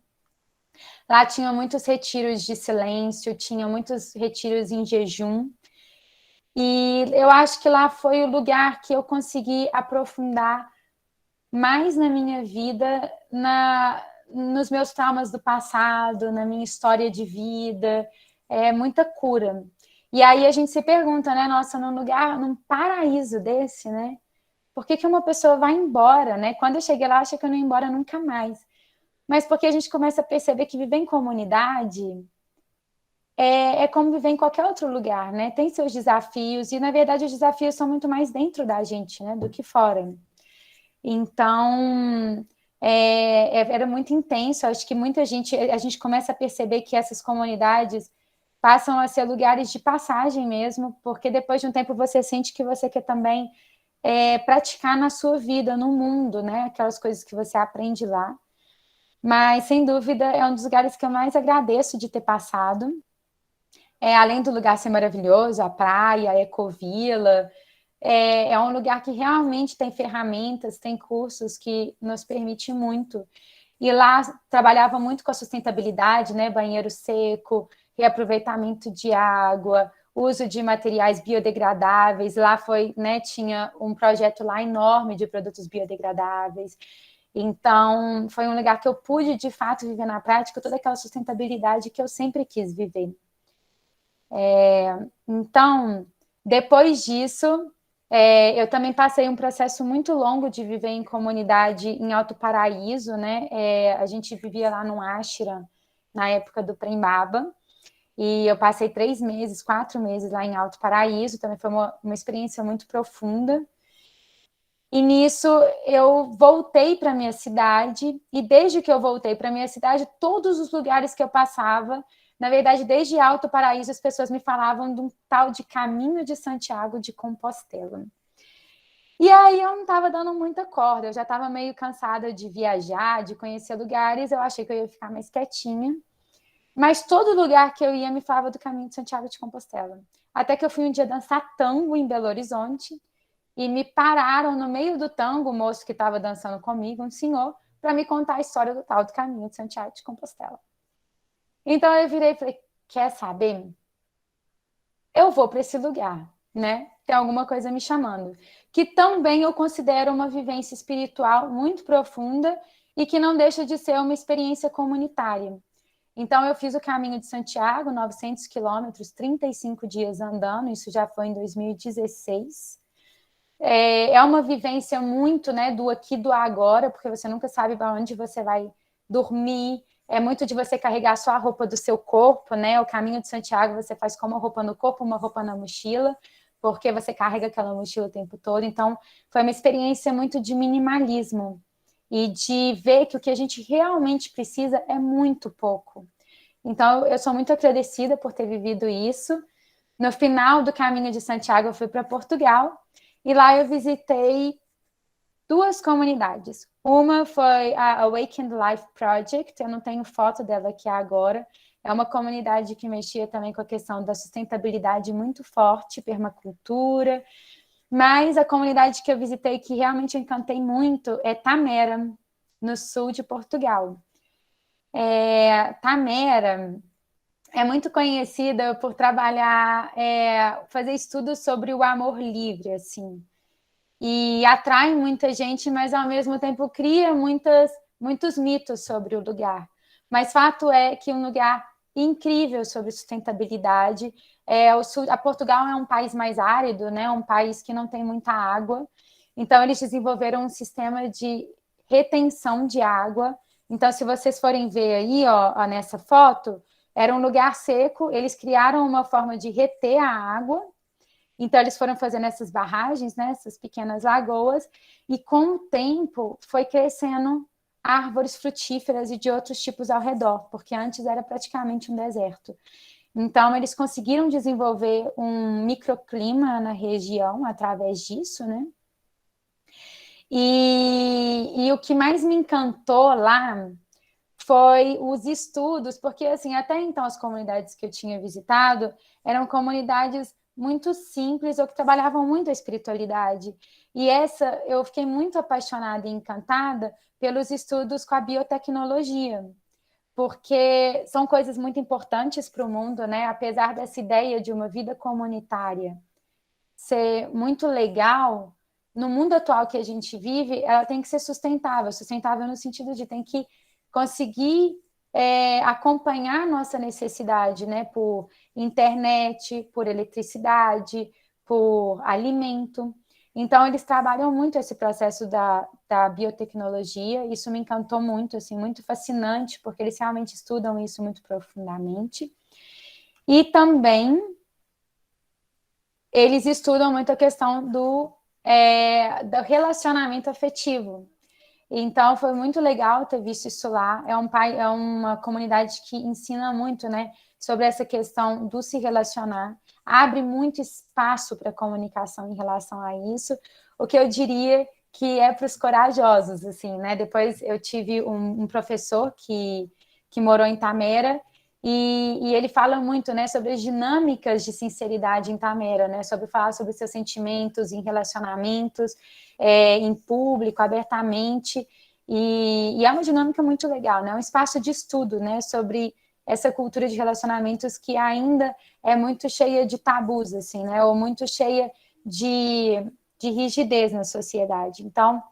S1: Lá tinha muitos retiros de silêncio, tinha muitos retiros em jejum, e eu acho que lá foi o lugar que eu consegui aprofundar mais na minha vida, nos meus traumas do passado, na minha história de vida, muita cura. E aí a gente se pergunta, né? Nossa, num paraíso desse, né? Por que uma pessoa vai embora, né? Quando eu cheguei lá, eu achei que eu não ia embora nunca mais. Mas porque a gente começa a perceber que viver em comunidade é como viver em qualquer outro lugar, né? Tem seus desafios, e na verdade os desafios são muito mais dentro da gente, né? Do que fora. Então, era muito intenso. Acho que a gente começa a perceber que essas comunidades passam a ser lugares de passagem mesmo, porque depois de um tempo você sente que você quer também praticar na sua vida, no mundo, né? Aquelas coisas que você aprende lá. Mas, sem dúvida, é um dos lugares que eu mais agradeço de ter passado. Além do lugar ser maravilhoso, a praia, a ecovila, é um lugar que realmente tem ferramentas, tem cursos que nos permitem muito. E lá trabalhava muito com a sustentabilidade, né? Banheiro seco, reaproveitamento de água, uso de materiais biodegradáveis. Lá foi, né? Tinha um projeto lá enorme de produtos biodegradáveis. Então, foi um lugar que eu pude, de fato, viver na prática toda aquela sustentabilidade que eu sempre quis viver. Então, depois disso, eu também passei um processo muito longo de viver em comunidade em Alto Paraíso, né? A gente vivia lá no ashram, na época do Prembaba, e eu passei 3 meses, 4 meses lá em Alto Paraíso, também foi uma experiência muito profunda. E nisso eu voltei para minha cidade, e desde que eu voltei para minha cidade, todos os lugares que eu passava, na verdade, desde Alto Paraíso, as pessoas me falavam de um tal de Caminho de Santiago de Compostela. E aí eu não estava dando muita corda, eu já estava meio cansada de viajar, de conhecer lugares, eu achei que eu ia ficar mais quietinha. Mas todo lugar que eu ia me falava do Caminho de Santiago de Compostela. Até que eu fui um dia dançar tango em Belo Horizonte, e me pararam no meio do tango, o moço que estava dançando comigo, um senhor, para me contar a história do tal do Caminho de Santiago de Compostela. Então eu virei e falei, quer saber? Eu vou para esse lugar, né? Tem alguma coisa me chamando. Que também eu considero uma vivência espiritual muito profunda e que não deixa de ser uma experiência comunitária. Então eu fiz o Caminho de Santiago, 900 quilômetros, 35 dias andando, isso já foi em 2016. É uma vivência muito, né, do aqui, do agora, porque você nunca sabe para onde você vai dormir. É muito de você carregar só a roupa do seu corpo, né? O Caminho de Santiago você faz com uma roupa no corpo, uma roupa na mochila, porque você carrega aquela mochila o tempo todo. Então, foi uma experiência muito de minimalismo e de ver que o que a gente realmente precisa é muito pouco. Então, eu sou muito agradecida por ter vivido isso. No final do Caminho de Santiago, eu fui para Portugal, e lá eu visitei 2 comunidades. Uma foi a Awakened Life Project, eu não tenho foto dela aqui agora. É uma comunidade que mexia também com a questão da sustentabilidade muito forte, permacultura. Mas a comunidade que eu visitei que realmente encantei muito é Tamera, no sul de Portugal. Tamera é muito conhecida por trabalhar, fazer estudos sobre o amor livre, assim. e atrai muita gente, mas ao mesmo tempo cria muitos mitos sobre o lugar. Mas fato é que um lugar incrível sobre sustentabilidade. A Portugal é um país mais árido, né? Um país que não tem muita água. Então, eles desenvolveram um sistema de retenção de água. Então, se vocês forem ver aí, ó, nessa foto, era um lugar seco, eles criaram uma forma de reter a água. Então, eles foram fazendo essas barragens, né, essas pequenas lagoas, e com o tempo foi crescendo árvores frutíferas e de outros tipos ao redor, porque antes era praticamente um deserto. Então, eles conseguiram desenvolver um microclima na região através disso, né? E o que mais me encantou lá foi os estudos, porque, assim, até então as comunidades que eu tinha visitado eram comunidades muito simples ou que trabalhavam muito a espiritualidade. E essa, eu fiquei muito apaixonada e encantada pelos estudos com a biotecnologia, porque são coisas muito importantes para o mundo, né? Apesar dessa ideia de uma vida comunitária ser muito legal, no mundo atual que a gente vive, ela tem que ser sustentável. Sustentável no sentido de tem que conseguir acompanhar nossa necessidade, né? Por internet, por eletricidade, por alimento. Então, eles trabalham muito esse processo da biotecnologia. Isso me encantou muito, assim, muito fascinante, porque eles realmente estudam isso muito profundamente. E também eles estudam muito a questão do relacionamento afetivo. Então, foi muito legal ter visto isso lá. É uma comunidade que ensina muito, né, sobre essa questão do se relacionar. Abre muito espaço para comunicação em relação a isso. O que eu diria que é para os corajosos, assim, né? Depois eu tive um professor que morou em Tamera, e ele fala muito, né, sobre as dinâmicas de sinceridade em Tamera, né, sobre falar sobre seus sentimentos em relacionamentos, em público, abertamente, e é uma dinâmica muito legal, né, um espaço de estudo, né, sobre essa cultura de relacionamentos que ainda é muito cheia de tabus, assim, né, ou muito cheia de rigidez na sociedade. Então,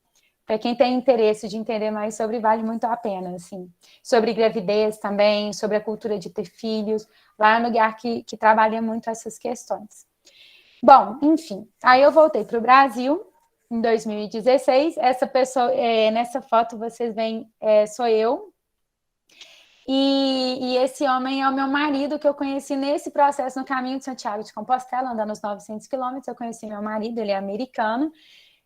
S1: para quem tem interesse de entender mais sobre, vale muito a pena, assim. Sobre gravidez também, sobre a cultura de ter filhos. Lá é um lugar que trabalha muito essas questões. Bom, enfim, aí eu voltei para o Brasil em 2016. Essa pessoa, nessa foto vocês veem, sou eu. E esse homem é o meu marido, que eu conheci nesse processo no caminho de Santiago de Compostela, andando os 900 quilômetros. Eu conheci meu marido, ele é americano.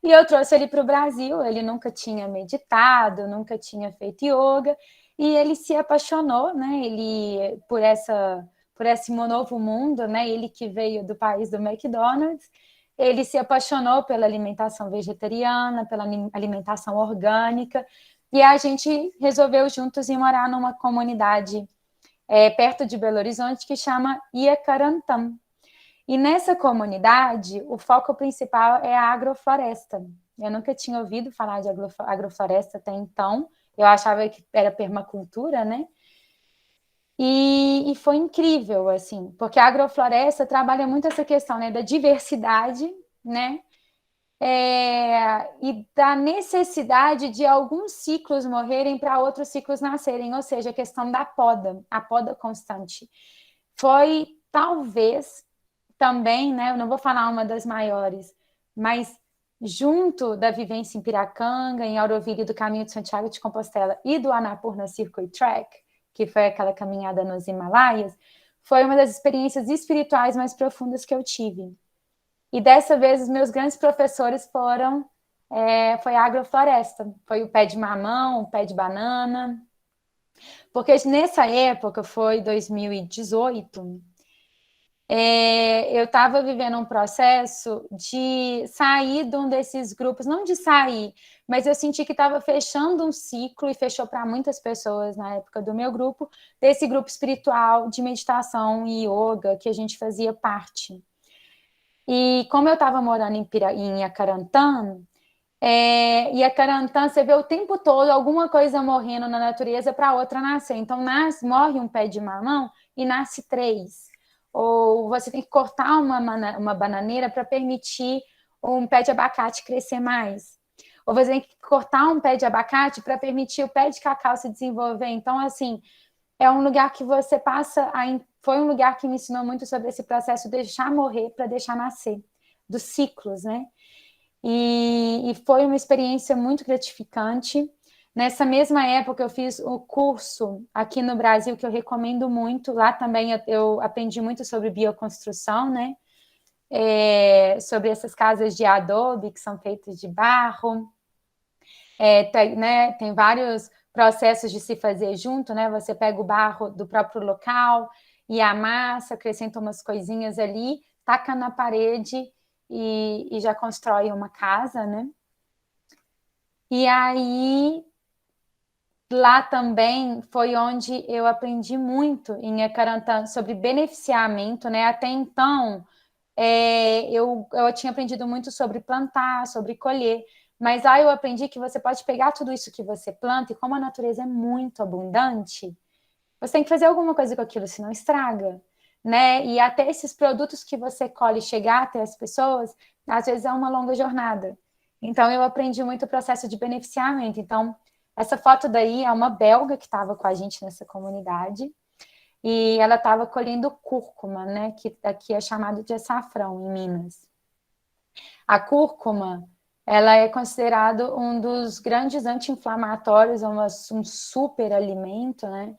S1: E eu trouxe ele para o Brasil, ele nunca tinha meditado, nunca tinha feito yoga, e ele se apaixonou, né, por esse novo mundo, né, ele que veio do país do McDonald's, ele se apaixonou pela alimentação vegetariana, pela alimentação orgânica, e a gente resolveu juntos ir morar numa comunidade perto de Belo Horizonte que chama Iacarantã. E nessa comunidade, o foco principal é a agrofloresta. Eu nunca tinha ouvido falar de agrofloresta até então. Eu achava que era permacultura, né? E foi incrível, assim, porque a agrofloresta trabalha muito essa questão, né, da diversidade, né? E da necessidade de alguns ciclos morrerem para outros ciclos nascerem, ou seja, a questão da poda, a poda constante. Foi, talvez, também, né, eu não vou falar uma das maiores, mas junto da vivência em Piracanga, em Auroville, do Caminho de Santiago de Compostela e do Annapurna Circuit Track, que foi aquela caminhada nos Himalaias, foi uma das experiências espirituais mais profundas que eu tive. E dessa vez, os meus grandes professores foi a agrofloresta, foi o pé de mamão, o pé de banana, porque nessa época, foi 2018, eu estava vivendo um processo de sair de um desses grupos, não de sair, mas eu senti que estava fechando um ciclo, e fechou para muitas pessoas na época do meu grupo, desse grupo espiritual de meditação e yoga que a gente fazia parte. E como eu estava morando em Iacarantã, Iacarantã, você vê o tempo todo alguma coisa morrendo na natureza para outra nascer. Então, morre um pé de mamão e nasce três. Ou você tem que cortar uma bananeira para permitir um pé de abacate crescer mais. Ou você tem que cortar um pé de abacate para permitir o pé de cacau se desenvolver. Então, assim, é um lugar que você passa a... Foi um lugar que me ensinou muito sobre esse processo de deixar morrer para deixar nascer, dos ciclos, né? E foi uma experiência muito gratificante. Nessa mesma época, eu fiz o curso aqui no Brasil, que eu recomendo muito. Lá também eu aprendi muito sobre bioconstrução, né? Sobre essas casas de adobe, que são feitas de barro. Tem vários processos de se fazer junto, né? Você pega o barro do próprio local e amassa, acrescenta umas coisinhas ali, taca na parede e já constrói uma casa, né? E aí, lá também foi onde eu aprendi muito em Ekarantan sobre beneficiamento, né? Até então, eu tinha aprendido muito sobre plantar, sobre colher, mas lá eu aprendi que você pode pegar tudo isso que você planta e como a natureza é muito abundante, você tem que fazer alguma coisa com aquilo, senão estraga, né? E até esses produtos que você colhe chegar até as pessoas, às vezes é uma longa jornada. Então eu aprendi muito o processo de beneficiamento. Então, essa foto daí é uma belga que estava com a gente nessa comunidade e ela estava colhendo cúrcuma, né? Que aqui é chamado de açafrão em Minas. A cúrcuma, ela é considerado um dos grandes anti-inflamatórios, um super alimento, né?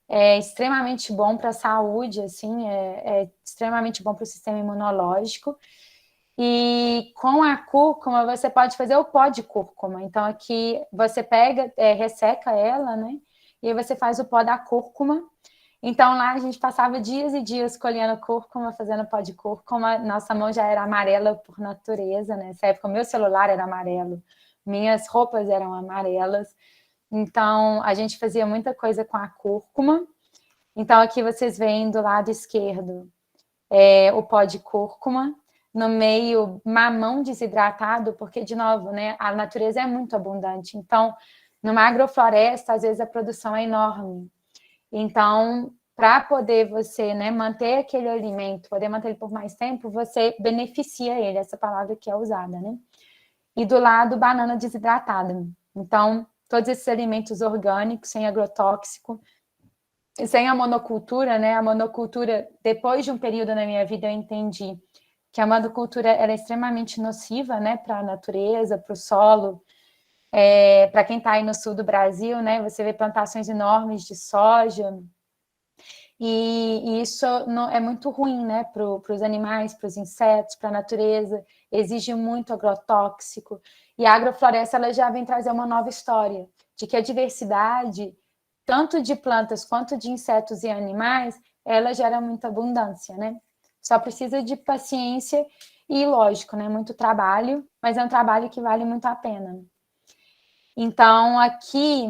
S1: É extremamente bom para a saúde, assim, é extremamente bom para o sistema imunológico. E com a cúrcuma, você pode fazer o pó de cúrcuma. Então, aqui você pega, resseca ela, né? E aí você faz o pó da cúrcuma. Então, lá a gente passava dias e dias colhendo cúrcuma, fazendo pó de cúrcuma. Nossa mão já era amarela por natureza, né? Nessa época, meu celular era amarelo, minhas roupas eram amarelas. Então, a gente fazia muita coisa com a cúrcuma. Então, aqui vocês veem do lado esquerdo o pó de cúrcuma, no meio mamão desidratado, porque, de novo, né, a natureza é muito abundante. Então, numa agrofloresta, às vezes a produção é enorme. Então, para poder você, né, manter aquele alimento, poder manter ele por mais tempo, você beneficia ele, essa palavra que é usada, né? E do lado, banana desidratada. Então, todos esses alimentos orgânicos, sem agrotóxico, sem a monocultura, né? A monocultura, depois de um período na minha vida, eu entendi que a monocultura era extremamente nociva, né, para a natureza, para o solo. Para quem está aí no sul do Brasil, né, você vê plantações enormes de soja, e isso não, é muito ruim, né, para os animais, para os insetos, para a natureza, exige muito agrotóxico. E a agrofloresta ela já vem trazer uma nova história, de que a diversidade, tanto de plantas quanto de insetos e animais, ela gera muita abundância, né? Só precisa de paciência e, lógico, né, muito trabalho, mas é um trabalho que vale muito a pena. Então, aqui,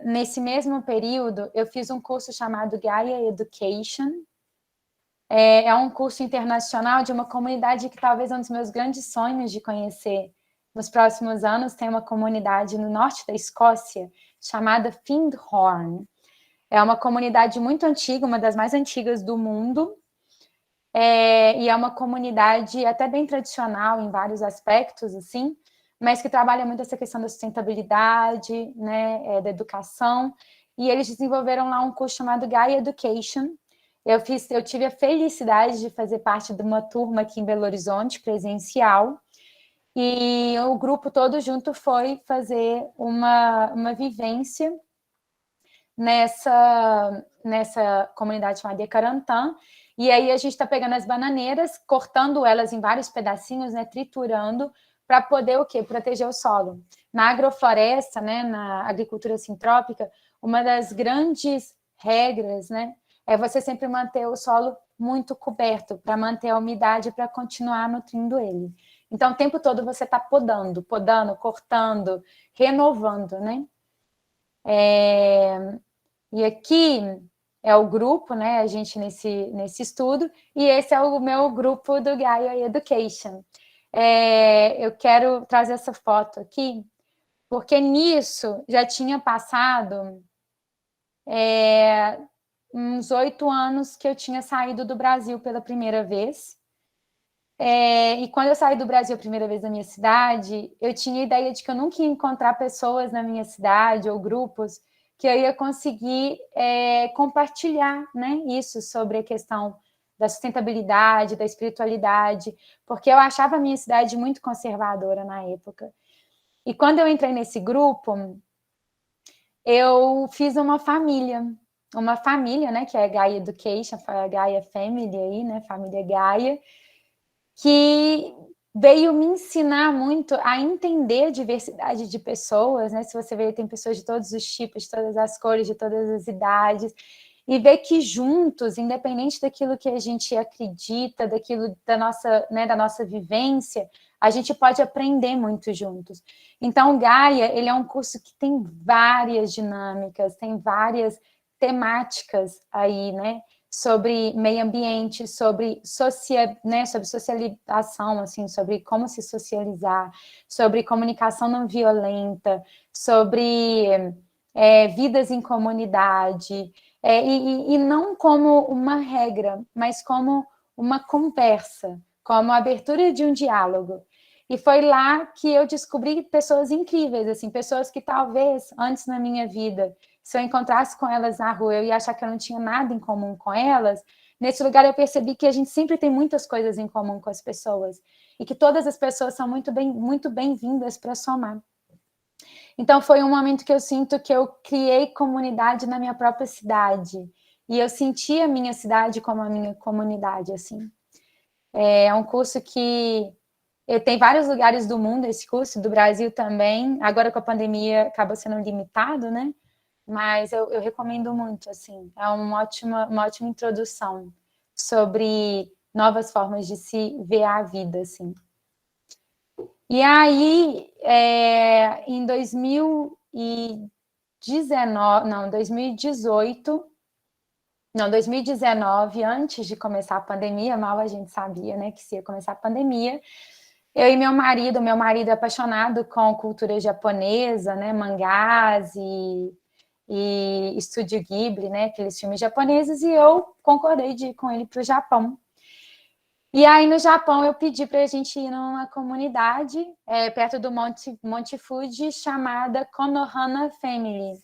S1: nesse mesmo período, eu fiz um curso chamado Gaia Education. É um curso internacional de uma comunidade que talvez é um dos meus grandes sonhos de conhecer nos próximos anos. Tem uma comunidade no norte da Escócia chamada Findhorn. É uma comunidade muito antiga, uma das mais antigas do mundo. E é uma comunidade até bem tradicional em vários aspectos, assim, mas que trabalha muito essa questão da sustentabilidade, né, da educação, e eles desenvolveram lá um curso chamado Gaia Education. Eu tive a felicidade de fazer parte de uma turma aqui em Belo Horizonte, presencial, e o grupo todo junto foi fazer uma vivência nessa comunidade chamada Ekarantan. E aí a gente está pegando as bananeiras, cortando elas em vários pedacinhos, né, triturando, para poder o quê? Proteger o solo. Na agrofloresta, né, na agricultura sintrópica, uma das grandes regras, né, é você sempre manter o solo muito coberto, para manter a umidade, para continuar nutrindo ele. Então, o tempo todo você está podando, cortando, renovando, né? E aqui é o grupo, né? A gente nesse estudo, e esse é o meu grupo do Gaia Education. Eu quero trazer essa foto aqui, porque nisso já tinha passado uns 8 anos que eu tinha saído do Brasil pela primeira vez. E quando eu saí do Brasil a primeira vez na minha cidade, eu tinha a ideia de que eu nunca ia encontrar pessoas na minha cidade ou grupos que eu ia conseguir compartilhar, né, isso sobre a questão da sustentabilidade, da espiritualidade, porque eu achava a minha cidade muito conservadora na época. E quando eu entrei nesse grupo, eu fiz uma família, né, que é a Gaia Education, a Gaia Family aí, né, família Gaia, que veio me ensinar muito a entender a diversidade de pessoas, né? Se você ver, tem pessoas de todos os tipos, de todas as cores, de todas as idades, e ver que juntos, independente daquilo que a gente acredita, daquilo da nossa vivência, a gente pode aprender muito juntos. Então, o Gaia, ele é um curso que tem várias dinâmicas, tem várias temáticas aí, né? Sobre meio ambiente, sobre socialização, assim, sobre como se socializar, sobre comunicação não violenta, sobre vidas em comunidade, e não como uma regra, mas como uma conversa, como a abertura de um diálogo. E foi lá que eu descobri pessoas incríveis, assim, pessoas que talvez antes na minha vida, se eu encontrasse com elas na rua, eu ia achar que eu não tinha nada em comum com elas. Nesse lugar eu percebi que a gente sempre tem muitas coisas em comum com as pessoas e que todas as pessoas são muito bem-vindas para somar. Então foi um momento que eu sinto que eu criei comunidade na minha própria cidade e eu senti a minha cidade como a minha comunidade, assim. É um curso que tem vários lugares do mundo, esse curso, do Brasil também. Agora com a pandemia acaba sendo limitado, né? Mas eu recomendo muito, assim. É uma ótima introdução sobre novas formas de se ver a vida, assim. E aí, em 2019, antes de começar a pandemia, mal a gente sabia, né, que se ia começar a pandemia, eu e meu marido é apaixonado com cultura japonesa, né, mangás e Estúdio Ghibli, né, aqueles filmes japoneses, e eu concordei de ir com ele para o Japão. E aí, no Japão, eu pedi para a gente ir numa comunidade perto do Monte Fuji, chamada Konohana Family.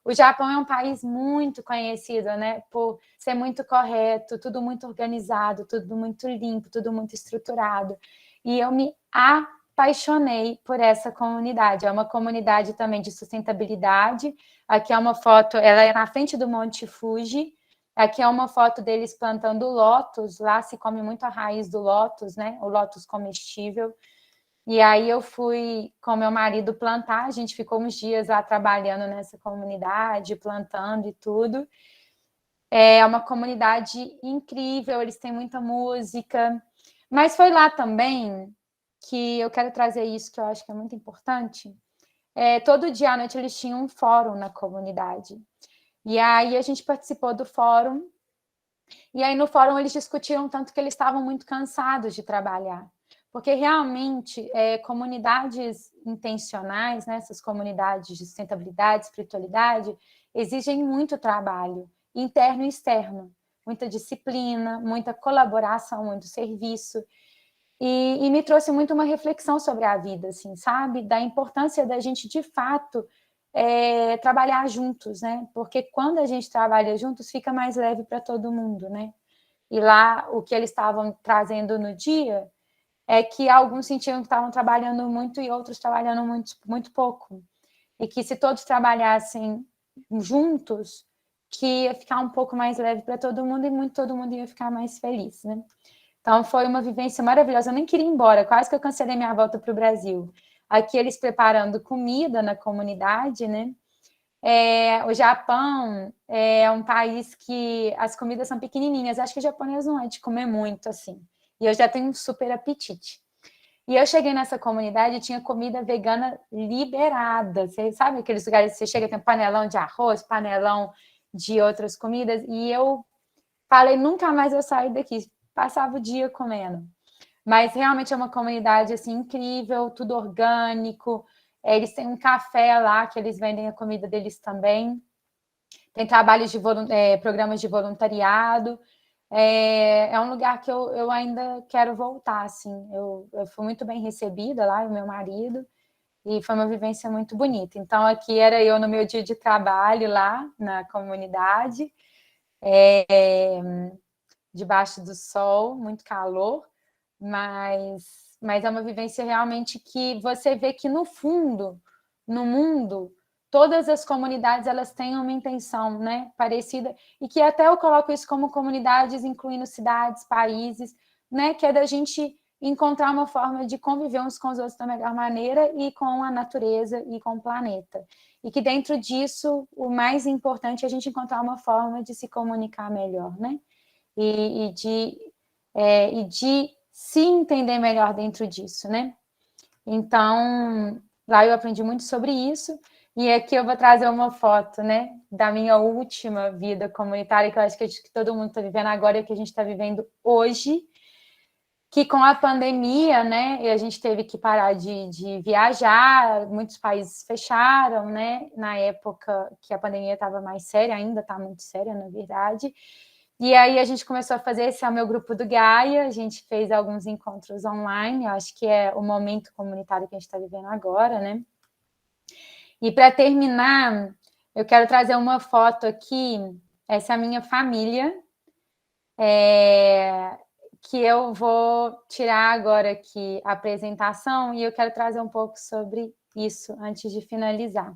S1: O Japão é um país muito conhecido, né, por ser muito correto, tudo muito organizado, tudo muito limpo, tudo muito estruturado. E eu me apaixonei por essa comunidade. É uma comunidade também de sustentabilidade. Aqui é uma foto, ela é na frente do Monte Fuji. Aqui é uma foto deles plantando lótus. Lá se come muito a raiz do lótus, né? O lótus comestível. E aí eu fui com meu marido plantar, a gente ficou uns dias lá trabalhando nessa comunidade, plantando e tudo. É uma comunidade incrível, eles têm muita música. Mas foi lá também que eu quero trazer isso, que eu acho que é muito importante. Todo dia à noite eles tinham um fórum na comunidade. E aí a gente participou do fórum. E aí no fórum eles discutiram tanto que eles estavam muito cansados de trabalhar. Porque realmente comunidades intencionais, né, essas comunidades de sustentabilidade, espiritualidade, exigem muito trabalho, interno e externo, muita disciplina, muita colaboração, muito serviço. E me trouxe muito uma reflexão sobre a vida, assim, sabe? Da importância da gente, de fato, trabalhar juntos, né? Porque quando a gente trabalha juntos, fica mais leve para todo mundo, né? E lá, o que eles estavam trazendo no dia é que alguns sentiam que estavam trabalhando muito e outros trabalhando muito pouco. E que se todos trabalhassem juntos, que ia ficar um pouco mais leve para todo mundo e todo mundo ia ficar mais feliz, né? Então, foi uma vivência maravilhosa. Eu nem queria ir embora, quase que eu cancelei minha volta para o Brasil. Aqui eles preparando comida na comunidade, né? O Japão é um país que as comidas são pequenininhas. Acho que o japonês não é de comer muito, assim. E eu já tenho um super apetite. E eu cheguei nessa comunidade e tinha comida vegana liberada. Você sabe aqueles lugares que você chega, tem panelão de arroz, panelão de outras comidas. E eu falei, nunca mais eu saio daqui. Passava o dia comendo. Mas realmente é uma comunidade assim incrível, tudo orgânico. Eles têm um café lá que eles vendem a comida deles também. Tem trabalhos de programas de voluntariado. é um lugar que eu ainda quero voltar, assim. Eu fui muito bem recebida lá, o meu marido, e foi uma vivência muito bonita. Então, aqui era eu no meu dia de trabalho lá na comunidade, debaixo do sol, muito calor, mas é uma vivência realmente que você vê que, no fundo, no mundo, todas as comunidades elas têm uma intenção, né, parecida, e que até eu coloco isso como comunidades, incluindo cidades, países, né, que é da gente encontrar uma forma de conviver uns com os outros da melhor maneira e com a natureza e com o planeta. E que dentro disso, o mais importante é a gente encontrar uma forma de se comunicar melhor, né? E de se entender melhor dentro disso, né? Então, lá eu aprendi muito sobre isso, e aqui eu vou trazer uma foto, né, da minha última vida comunitária, que eu acho que todo mundo está vivendo agora e que a gente está vivendo hoje, que com a pandemia, né, a gente teve que parar de viajar, muitos países fecharam, né, na época que a pandemia estava mais séria, ainda está muito séria, na verdade. E aí a gente começou a fazer, esse é o meu grupo do Gaia, a gente fez alguns encontros online, eu acho que é o momento comunitário que a gente está vivendo agora, né? E para terminar, eu quero trazer uma foto aqui, essa é a minha família, que eu vou tirar agora aqui a apresentação, e eu quero trazer um pouco sobre isso antes de finalizar.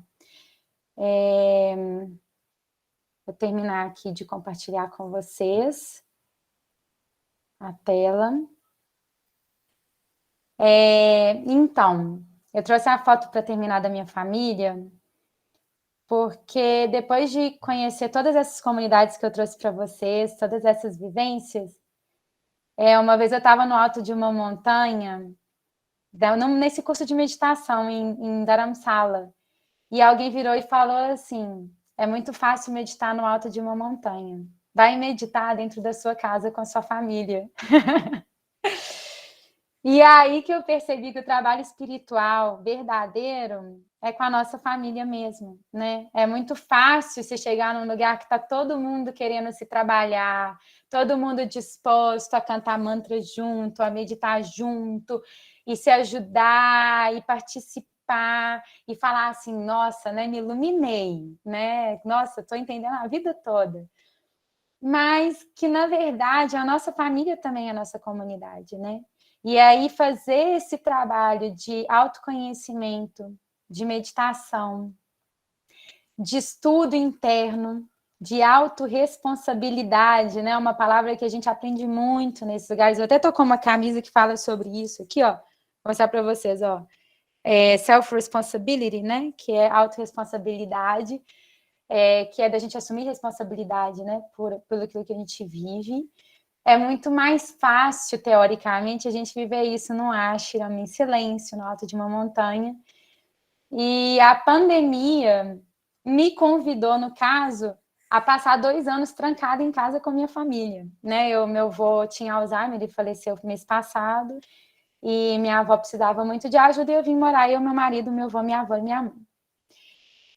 S1: Vou terminar aqui de compartilhar com vocês a tela. Então, eu trouxe a foto para terminar da minha família, porque depois de conhecer todas essas comunidades que eu trouxe para vocês, todas essas vivências, uma vez eu estava no alto de uma montanha, nesse curso de meditação em Dharamsala, e alguém virou e falou assim: é muito fácil meditar no alto de uma montanha. Vai meditar dentro da sua casa com a sua família. E aí que eu percebi que o trabalho espiritual verdadeiro é com a nossa família mesmo, né? É muito fácil você chegar num lugar que está todo mundo querendo se trabalhar, todo mundo disposto a cantar mantras junto, a meditar junto, e se ajudar, e participar, e falar assim, nossa, né, me iluminei, né? Nossa, estou entendendo a vida toda. Mas que, na verdade, a nossa família também é a nossa comunidade, né? E aí fazer esse trabalho de autoconhecimento, de meditação, de estudo interno, de autorresponsabilidade, né? Uma palavra que a gente aprende muito nesses lugares. Eu até tô com uma camisa que fala sobre isso aqui, ó. Vou mostrar para vocês, ó. Self-responsibility, né? Que é autorresponsabilidade, que é da gente assumir responsabilidade, né? Pelo aquilo que a gente vive. É muito mais fácil, teoricamente, a gente viver isso no ashram, em silêncio, no alto de uma montanha. E a pandemia me convidou, no caso, a passar 2 anos trancada em casa com minha família, né? Meu avô tinha Alzheimer, ele faleceu mês passado, e minha avó precisava muito de ajuda, e eu vim morar, eu, meu marido, meu avô, minha avó e minha mãe.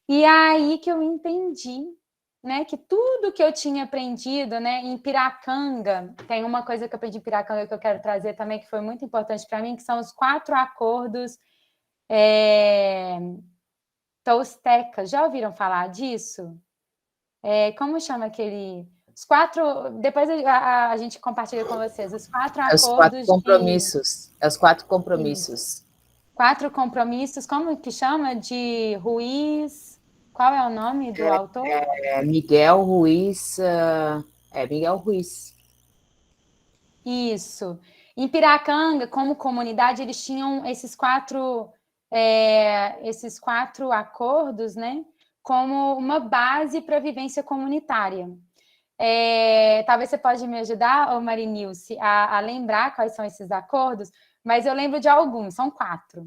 S1: E aí que eu entendi, né, que tudo que eu tinha aprendido, né, em Piracanga, tem uma coisa que eu aprendi em Piracanga que eu quero trazer também, que foi muito importante para mim, que são os 4 acordos toltecas. Já ouviram falar disso? Como chama aquele... Os 4... Depois a gente compartilha com vocês. Os 4
S2: Os 4
S1: acordos
S2: compromissos. Os 4 compromissos.
S1: 4 compromissos. Como que chama? De Ruiz... Qual é o nome do autor?
S2: Miguel Ruiz. Miguel Ruiz.
S1: Isso. Em Piracanga, como comunidade, eles tinham esses 4 acordos, né, como uma base para a vivência comunitária. Talvez você pode me ajudar, Marinilce, a lembrar quais são esses acordos, mas eu lembro de alguns, são 4.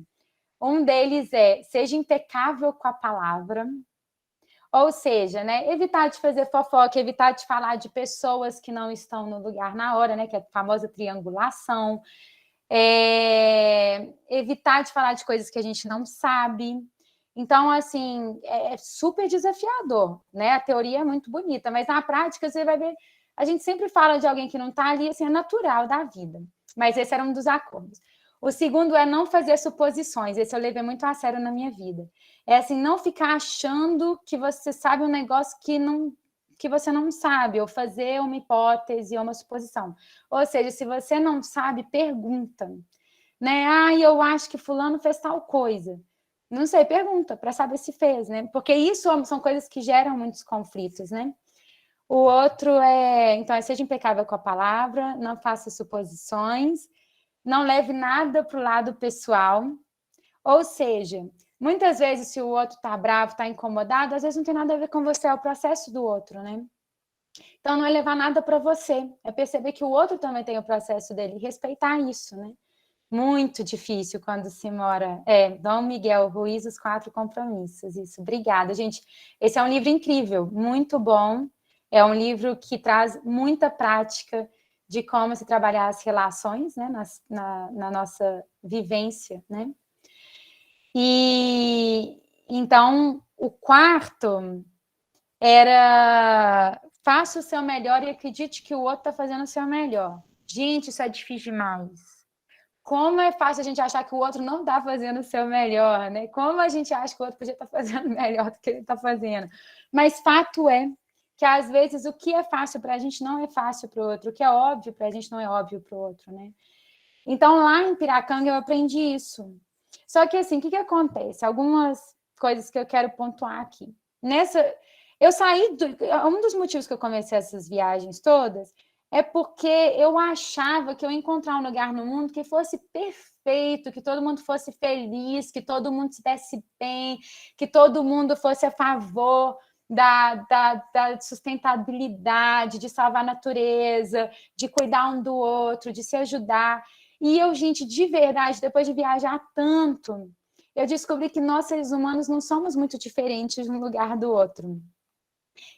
S1: Um deles é: seja impecável com a palavra. Ou seja, né, evitar de fazer fofoca, evitar de falar de pessoas que não estão no lugar na hora, né, que é a famosa triangulação. Evitar de falar de coisas que a gente não sabe. Então, assim, é super desafiador, né? A teoria é muito bonita, mas na prática você vai ver A gente sempre fala de alguém que não está ali, assim, é natural da vida. Mas esse era um dos acordos. O segundo é não fazer suposições. Esse eu levei muito a sério na minha vida. É assim, não ficar achando que você sabe um negócio que você não sabe, ou fazer uma hipótese ou uma suposição. Ou seja, se você não sabe, pergunta. Né? Ah, eu acho que fulano fez tal coisa. Não sei, pergunta para saber se fez, né? Porque isso são coisas que geram muitos conflitos, né? O outro então, seja impecável com a palavra, não faça suposições, não leve nada para o lado pessoal. Ou seja, muitas vezes, se o outro está bravo, está incomodado, às vezes não tem nada a ver com você, é o processo do outro, né? Então, não é levar nada para você, é perceber que o outro também tem o processo dele, respeitar isso, né? Muito difícil quando se mora. Dom Miguel Ruiz, Os 4 Compromissos. Isso, obrigada, gente. Esse é um livro incrível, muito bom. É um livro que traz muita prática de como se trabalhar as relações, né, na nossa vivência, né? E então, o quarto era faça o seu melhor e acredite que o outro está fazendo o seu melhor. Gente, isso é difícil demais. Como é fácil a gente achar que o outro não está fazendo o seu melhor, né? Como a gente acha que o outro podia estar fazendo melhor do que ele está fazendo. Mas fato é que, às vezes, o que é fácil para a gente não é fácil para o outro. O que é óbvio para a gente não é óbvio para o outro, né? Então, lá em Piracanga, eu aprendi isso. Só que, assim, o que acontece? Algumas coisas que eu quero pontuar aqui. Eu saí... Um dos motivos que eu comecei essas viagens todas é porque eu achava que eu ia encontrar um lugar no mundo que fosse perfeito, que todo mundo fosse feliz, que todo mundo se desse bem, que todo mundo fosse a favor da sustentabilidade, de salvar a natureza, de cuidar um do outro, de se ajudar. E eu, gente, de verdade, depois de viajar tanto, eu descobri que nós, seres humanos, não somos muito diferentes de um lugar do outro.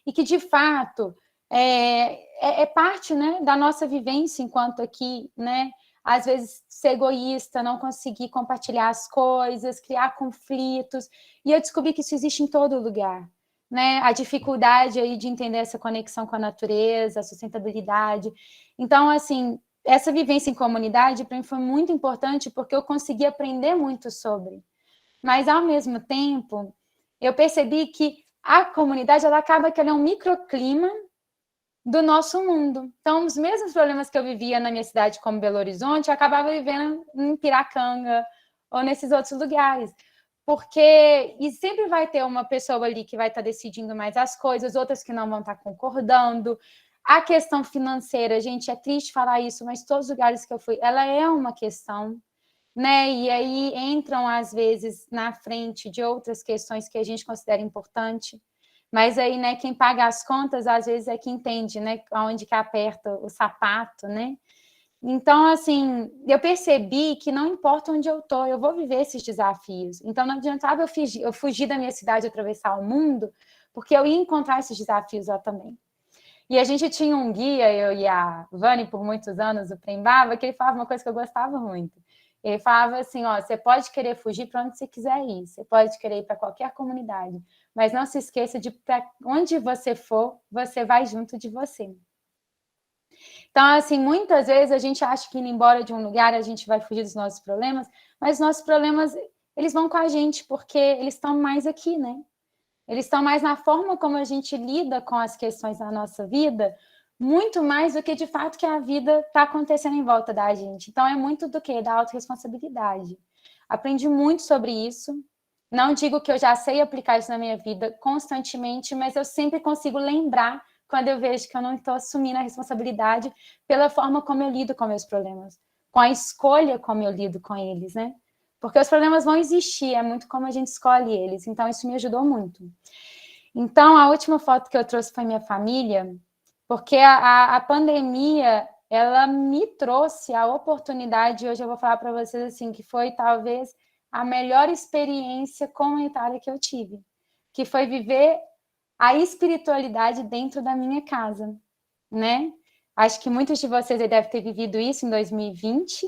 S1: E que, de fato, é parte, né, da nossa vivência enquanto aqui, né? Às vezes ser egoísta, não conseguir compartilhar as coisas, criar conflitos. E eu descobri que isso existe em todo lugar, né? A dificuldade aí de entender essa conexão com a natureza, a sustentabilidade. Então, assim, essa vivência em comunidade para mim foi muito importante porque eu consegui aprender muito sobre. Mas, ao mesmo tempo, eu percebi que a comunidade, ela acaba que ela é um microclima do nosso mundo. Então, os mesmos problemas que eu vivia na minha cidade como Belo Horizonte, eu acabava vivendo em Piracanga ou nesses outros lugares. E sempre vai ter uma pessoa ali que vai estar decidindo mais as coisas, outras que não vão estar concordando. A questão financeira, gente, é triste falar isso, mas todos os lugares que eu fui, ela é uma questão, né? E aí entram, às vezes, na frente de outras questões que a gente considera importante. Mas aí, né, quem paga as contas, às vezes, é quem entende, né, onde que aperta o sapato, né? Então, assim, eu percebi que não importa onde eu tô, eu vou viver esses desafios. Então, não adiantava eu fugir da minha cidade, atravessar o mundo, porque eu ia encontrar esses desafios lá também. E a gente tinha um guia, eu e a Vani, por muitos anos, o Prembaba, que ele falava uma coisa que eu gostava muito. Ele falava assim, ó, você pode querer fugir para onde você quiser ir, você pode querer ir para qualquer comunidade, mas não se esqueça de para onde você for, você vai junto de você. Então, assim, muitas vezes a gente acha que indo embora de um lugar a gente vai fugir dos nossos problemas, mas nossos problemas, eles vão com a gente, porque eles estão mais aqui, né? Eles estão mais na forma como a gente lida com as questões da nossa vida, muito mais do que, de fato, que a vida está acontecendo em volta da gente. Então, é muito do quê? Da autorresponsabilidade. Aprendi muito sobre isso. Não digo que eu já sei aplicar isso na minha vida constantemente, mas eu sempre consigo lembrar quando eu vejo que eu não estou assumindo a responsabilidade pela forma como eu lido com meus problemas, com a escolha como eu lido com eles, né? Porque os problemas vão existir, é muito como a gente escolhe eles. Então, isso me ajudou muito. Então, a última foto que eu trouxe foi minha família, porque a pandemia, ela me trouxe a oportunidade, hoje eu vou falar para vocês assim, que foi talvez a melhor experiência comunitária que eu tive, que foi viver a espiritualidade dentro da minha casa, né? Acho que muitos de vocês devem ter vivido isso em 2020,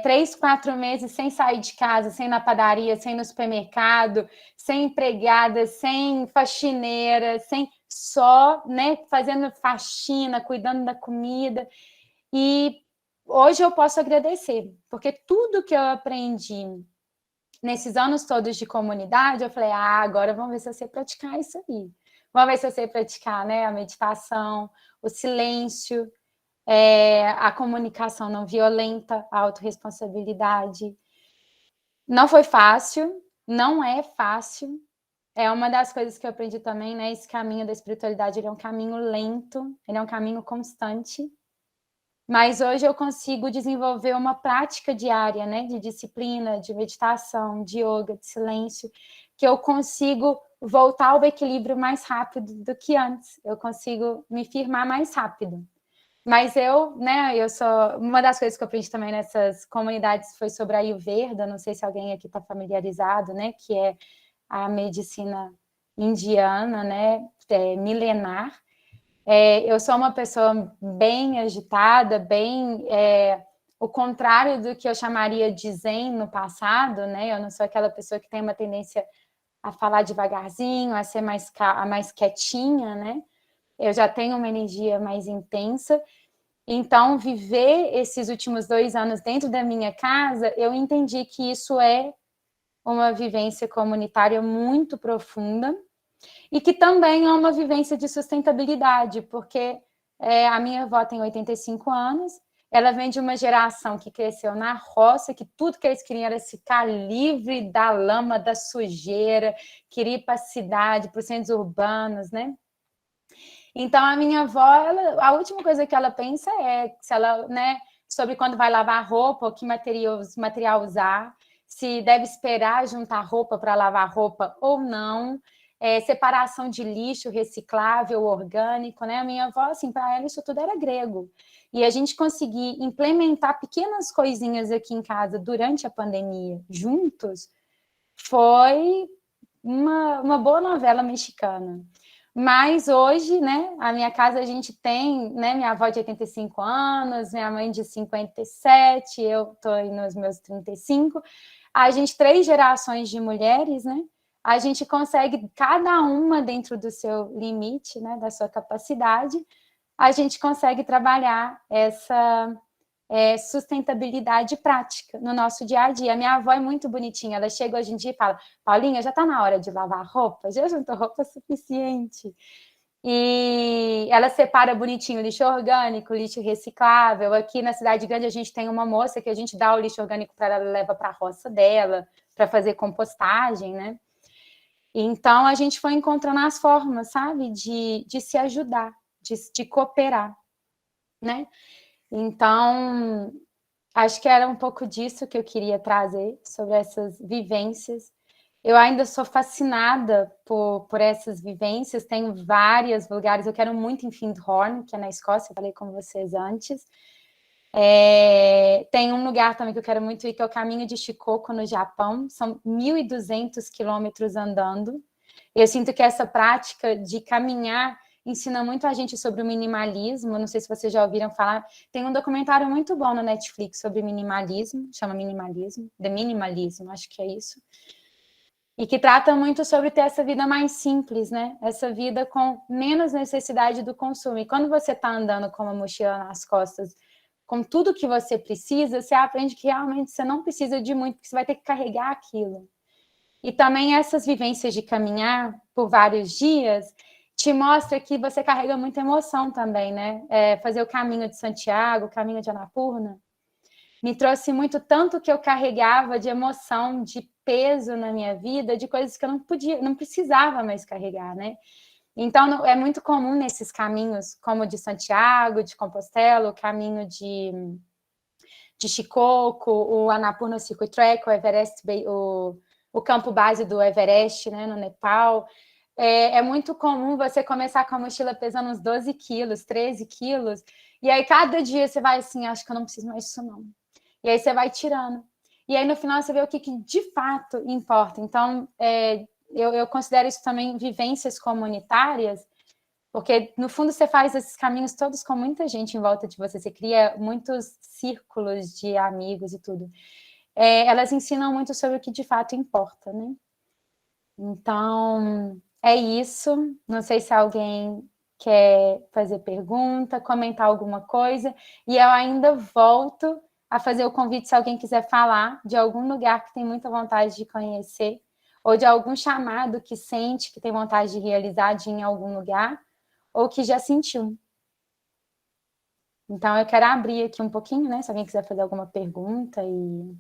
S1: 3, 4 meses sem sair de casa, sem ir na padaria, sem ir no supermercado, sem empregada, sem faxineira, só, né, fazendo faxina, cuidando da comida. E hoje eu posso agradecer, porque tudo que eu aprendi nesses anos todos de comunidade, eu falei, agora vamos ver se eu sei praticar isso aí. Vamos ver se eu sei praticar, né, a meditação, o silêncio, a comunicação não violenta, a autorresponsabilidade. Não foi fácil, não é fácil. É uma das coisas que eu aprendi também, né? Esse caminho da espiritualidade, ele é um caminho lento, ele é um caminho constante. Mas hoje eu consigo desenvolver uma prática diária, né? De disciplina, de meditação, de yoga, de silêncio, que eu consigo voltar ao equilíbrio mais rápido do que antes. Eu consigo me firmar mais rápido. Mas eu sou... Uma das coisas que eu aprendi também nessas comunidades foi sobre a Ayurveda, não sei se alguém aqui está familiarizado, né? Que é a medicina indiana, né? Milenar. Eu sou uma pessoa bem agitada, bem... o contrário do que eu chamaria de zen no passado, né? Eu não sou aquela pessoa que tem uma tendência a falar devagarzinho, a ser mais quietinha, né? Eu já tenho uma energia mais intensa. Então, viver esses últimos 2 anos dentro da minha casa, eu entendi que isso é uma vivência comunitária muito profunda e que também é uma vivência de sustentabilidade, porque a minha avó tem 85 anos, ela vem de uma geração que cresceu na roça, que tudo que eles queriam era ficar livre da lama, da sujeira, queria ir para a cidade, para os centros urbanos, né? Então, a minha avó, a última coisa que ela pensa é se ela, né, sobre quando vai lavar roupa, que material usar, se deve esperar juntar roupa para lavar roupa ou não, separação de lixo reciclável, orgânico, né? A minha avó, assim, para ela isso tudo era grego. E a gente conseguir implementar pequenas coisinhas aqui em casa durante a pandemia, juntos, foi uma boa novela mexicana. Mas hoje, né, a minha casa a gente tem, né, minha avó de 85 anos, minha mãe de 57, eu estou nos meus 35. A gente, 3 gerações de mulheres, né? A gente consegue, cada uma dentro do seu limite, né, da sua capacidade, a gente consegue trabalhar essa sustentabilidade prática no nosso dia a dia. A minha avó é muito bonitinha, ela chega hoje em dia e fala, Paulinha, já está na hora de lavar roupa? Já juntou roupa suficiente? E ela separa bonitinho lixo orgânico, lixo reciclável. Aqui na cidade grande a gente tem uma moça que a gente dá o lixo orgânico para ela, leva para a roça dela, para fazer compostagem, né? Então a gente foi encontrando as formas, sabe, de se ajudar, de cooperar, né? Então, acho que era um pouco disso que eu queria trazer, sobre essas vivências. Eu ainda sou fascinada por essas vivências, tenho vários lugares, eu quero muito em Findhorn, que é na Escócia, eu falei com vocês antes. Tem um lugar também que eu quero muito ir, que é o Caminho de Shikoku, no Japão, são 1.200 quilômetros andando. Eu sinto que essa prática de caminhar ensina muito a gente sobre o minimalismo. Não sei se vocês já ouviram falar. Tem um documentário muito bom na Netflix sobre minimalismo, chama Minimalismo, The Minimalism, acho que é isso. E que trata muito sobre ter essa vida mais simples, né? Essa vida com menos necessidade do consumo. E quando você está andando com uma mochila nas costas, com tudo que você precisa, você aprende que realmente você não precisa de muito, porque você vai ter que carregar aquilo. E também essas vivências de caminhar por vários dias te mostra que você carrega muita emoção também, né? Fazer o caminho de Santiago, o caminho de Annapurna, me trouxe muito tanto que eu carregava de emoção, de peso na minha vida, de coisas que eu não precisava mais carregar, né? Então, é muito comum nesses caminhos, como o de Santiago, de Compostela, o caminho de Shikoku, o Annapurna Circuit Track, o Everest, o campo base do Everest, né, no Nepal. É muito comum você começar com a mochila pesando uns 12 quilos, 13 quilos, e aí cada dia você vai assim, acho que eu não preciso mais disso não. E aí você vai tirando. E aí no final você vê o que de fato importa. Então, eu considero isso também vivências comunitárias, porque no fundo você faz esses caminhos todos com muita gente em volta de você, você cria muitos círculos de amigos e tudo. Elas ensinam muito sobre o que de fato importa, né? Então, é isso. Não sei se alguém quer fazer pergunta, comentar alguma coisa. E eu ainda volto a fazer o convite se alguém quiser falar de algum lugar que tem muita vontade de conhecer, ou de algum chamado que sente que tem vontade de realizar de ir em algum lugar, ou que já sentiu. Então, eu quero abrir aqui um pouquinho, né? Se alguém quiser fazer alguma pergunta e...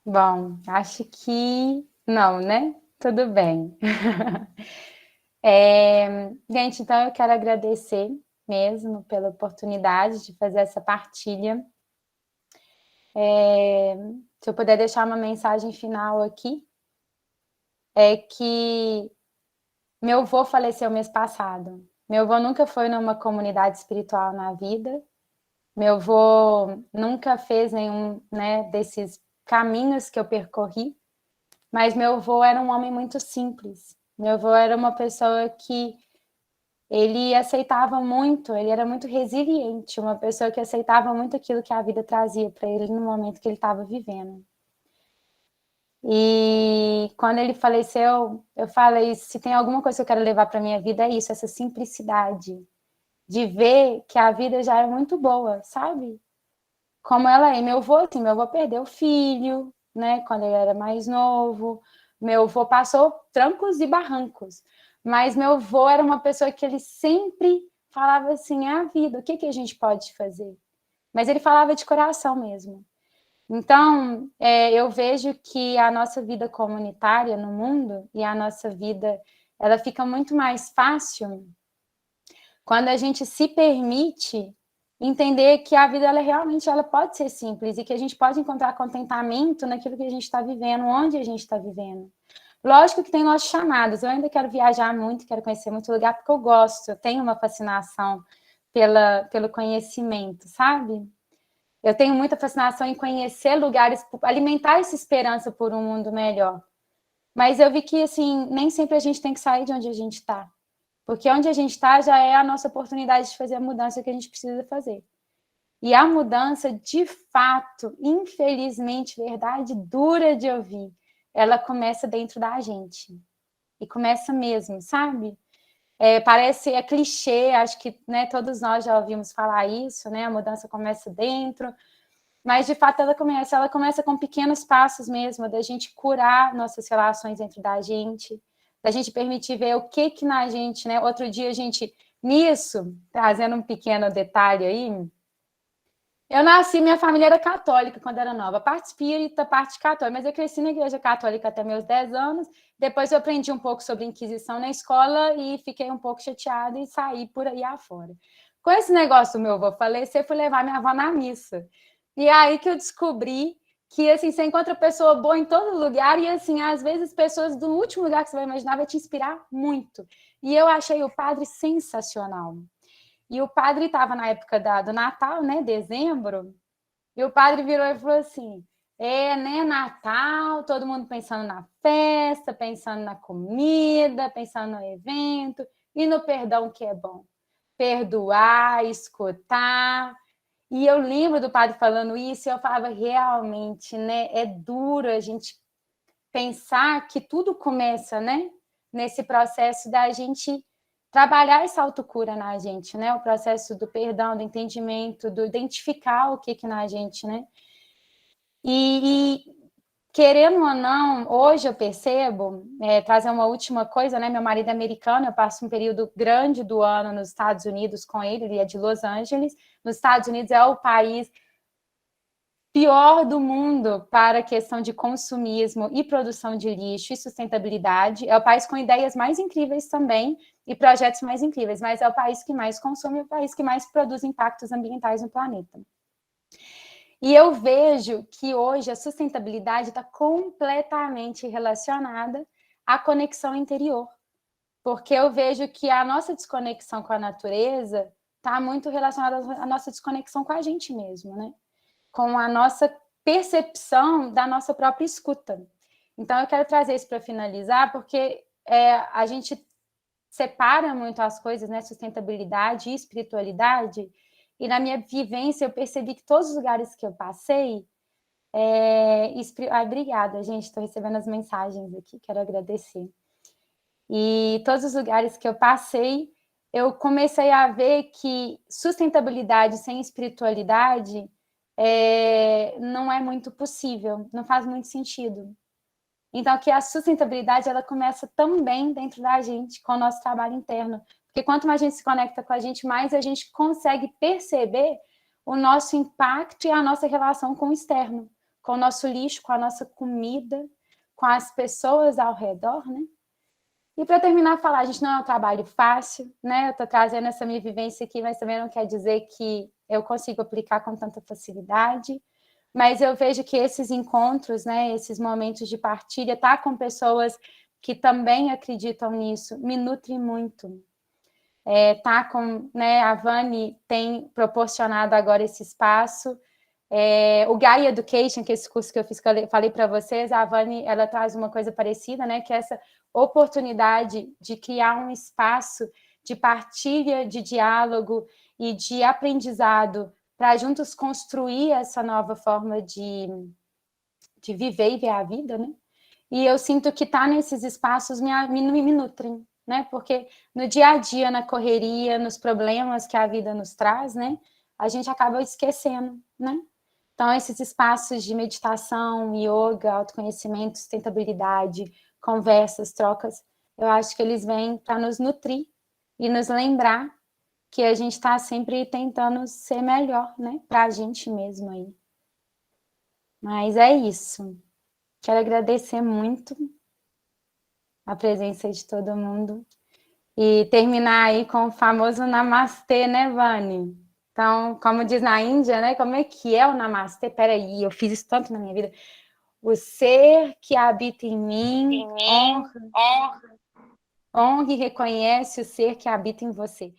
S1: Bom, acho que não, né? Tudo bem. Gente, então eu quero agradecer mesmo pela oportunidade de fazer essa partilha. Se eu puder deixar uma mensagem final aqui, é que meu avô faleceu mês passado. Meu avô nunca foi numa comunidade espiritual na vida. Meu avô nunca fez nenhum, né, desses caminhos que eu percorri. Mas meu avô era um homem muito simples. Meu avô era uma pessoa que ele aceitava muito, ele era muito resiliente, uma pessoa que aceitava muito aquilo que a vida trazia para ele no momento que ele estava vivendo. E quando ele faleceu, eu falei, se tem alguma coisa que eu quero levar para minha vida é isso, essa simplicidade de ver que a vida já é muito boa, sabe? Como ela é. Meu avô, assim, meu avô perdeu o filho, né, quando ele era mais novo. Meu avô passou trancos e barrancos. Mas meu avô era uma pessoa que ele sempre falava assim, é a vida, o que que a gente pode fazer? Mas ele falava de coração mesmo. Então, eu vejo que a nossa vida comunitária no mundo e a nossa vida, ela fica muito mais fácil quando a gente se permite entender que a vida ela pode ser simples e que a gente pode encontrar contentamento naquilo que a gente está vivendo, onde a gente está vivendo. Lógico que tem nossos chamados. Eu ainda quero viajar muito, quero conhecer muito lugar, porque eu gosto, eu tenho uma fascinação pelo conhecimento, sabe? Eu tenho muita fascinação em conhecer lugares, alimentar essa esperança por um mundo melhor. Mas eu vi que, assim, nem sempre a gente tem que sair de onde a gente está. Porque onde a gente está já é a nossa oportunidade de fazer a mudança que a gente precisa fazer. E a mudança, de fato, infelizmente, verdade dura de ouvir, ela começa dentro da gente. E começa mesmo, sabe? Parece, é clichê, acho que, né, todos nós já ouvimos falar isso, né? A mudança começa dentro, mas de fato ela começa com pequenos passos mesmo, da gente curar nossas relações dentro da gente, da gente permitir ver o que na gente, né? Outro dia a gente, nisso, trazendo um pequeno detalhe aí, eu nasci, minha família era católica quando era nova, parte espírita, parte católica, mas eu cresci na igreja católica até meus 10 anos, depois eu aprendi um pouco sobre Inquisição na escola e fiquei um pouco chateada e saí por aí afora. Com esse negócio do meu avô falecer, fui levar minha avó na missa. E é aí que eu descobri que, assim, você encontra pessoa boa em todo lugar e, assim, às vezes pessoas do último lugar que você vai imaginar vai te inspirar muito. E eu achei o padre sensacional. E o padre estava na época do Natal, né, dezembro, e o padre virou e falou assim, né, Natal, todo mundo pensando na festa, pensando na comida, pensando no evento, e no perdão que é bom. Perdoar, escutar. E eu lembro do padre falando isso, e eu falava, realmente, né, é duro a gente pensar que tudo começa, né, nesse processo da gente trabalhar essa autocura na gente, né, o processo do perdão, do entendimento, do identificar o que na gente, né, e querendo ou não, hoje eu percebo, trazer uma última coisa, né, meu marido é americano, eu passo um período grande do ano nos Estados Unidos com ele é de Los Angeles, nos Estados Unidos é o país pior do mundo para a questão de consumismo e produção de lixo e sustentabilidade. É o país com ideias mais incríveis também e projetos mais incríveis, mas é o país que mais consome, é o país que mais produz impactos ambientais no planeta. E eu vejo que hoje a sustentabilidade está completamente relacionada a conexão interior. Porque eu vejo que a nossa desconexão com a natureza está muito relacionada à nossa desconexão com a gente mesmo, né? Com a nossa percepção da nossa própria escuta. Então, eu quero trazer isso para finalizar, porque a gente separa muito as coisas, né? Sustentabilidade e espiritualidade. E na minha vivência, eu percebi que todos os lugares que eu passei... obrigada, gente. Estou recebendo as mensagens aqui, quero agradecer. E todos os lugares que eu passei, eu comecei a ver que sustentabilidade sem espiritualidade não é muito possível, não faz muito sentido. Então, que a sustentabilidade, ela começa também dentro da gente, com o nosso trabalho interno. Porque quanto mais a gente se conecta com a gente, mais a gente consegue perceber o nosso impacto e a nossa relação com o externo, com o nosso lixo, com a nossa comida, com as pessoas ao redor, né? E para terminar, falar, a gente não é um trabalho fácil, né? Eu estou trazendo essa minha vivência aqui, mas também não quer dizer que eu consigo aplicar com tanta facilidade. Mas eu vejo que esses encontros, né, esses momentos de partilha, tá com pessoas que também acreditam nisso, me nutre muito. Tá com, né, a Vani tem proporcionado agora esse espaço. O Gaia Education, que é esse curso que eu fiz, que eu falei para vocês, a Vani, ela traz uma coisa parecida, né, que é essa oportunidade de criar um espaço de partilha, de diálogo e de aprendizado para juntos construir essa nova forma de viver e ver a vida, né? E eu sinto que estar nesses espaços me nutrem, né? Porque no dia a dia, na correria, nos problemas que a vida nos traz, né? A gente acaba esquecendo, né? Então, esses espaços de meditação, yoga, autoconhecimento, sustentabilidade, conversas, trocas, eu acho que eles vêm para nos nutrir e nos lembrar que a gente está sempre tentando ser melhor, né? Para a gente mesmo aí. Mas é isso. Quero agradecer muito a presença de todo mundo e terminar aí com o famoso Namastê, né, Vani? Então, como diz na Índia, né? Como é que é o Namastê? Peraí, eu fiz isso tanto na minha vida. O ser que habita em mim, honra e reconhece o ser que habita em você.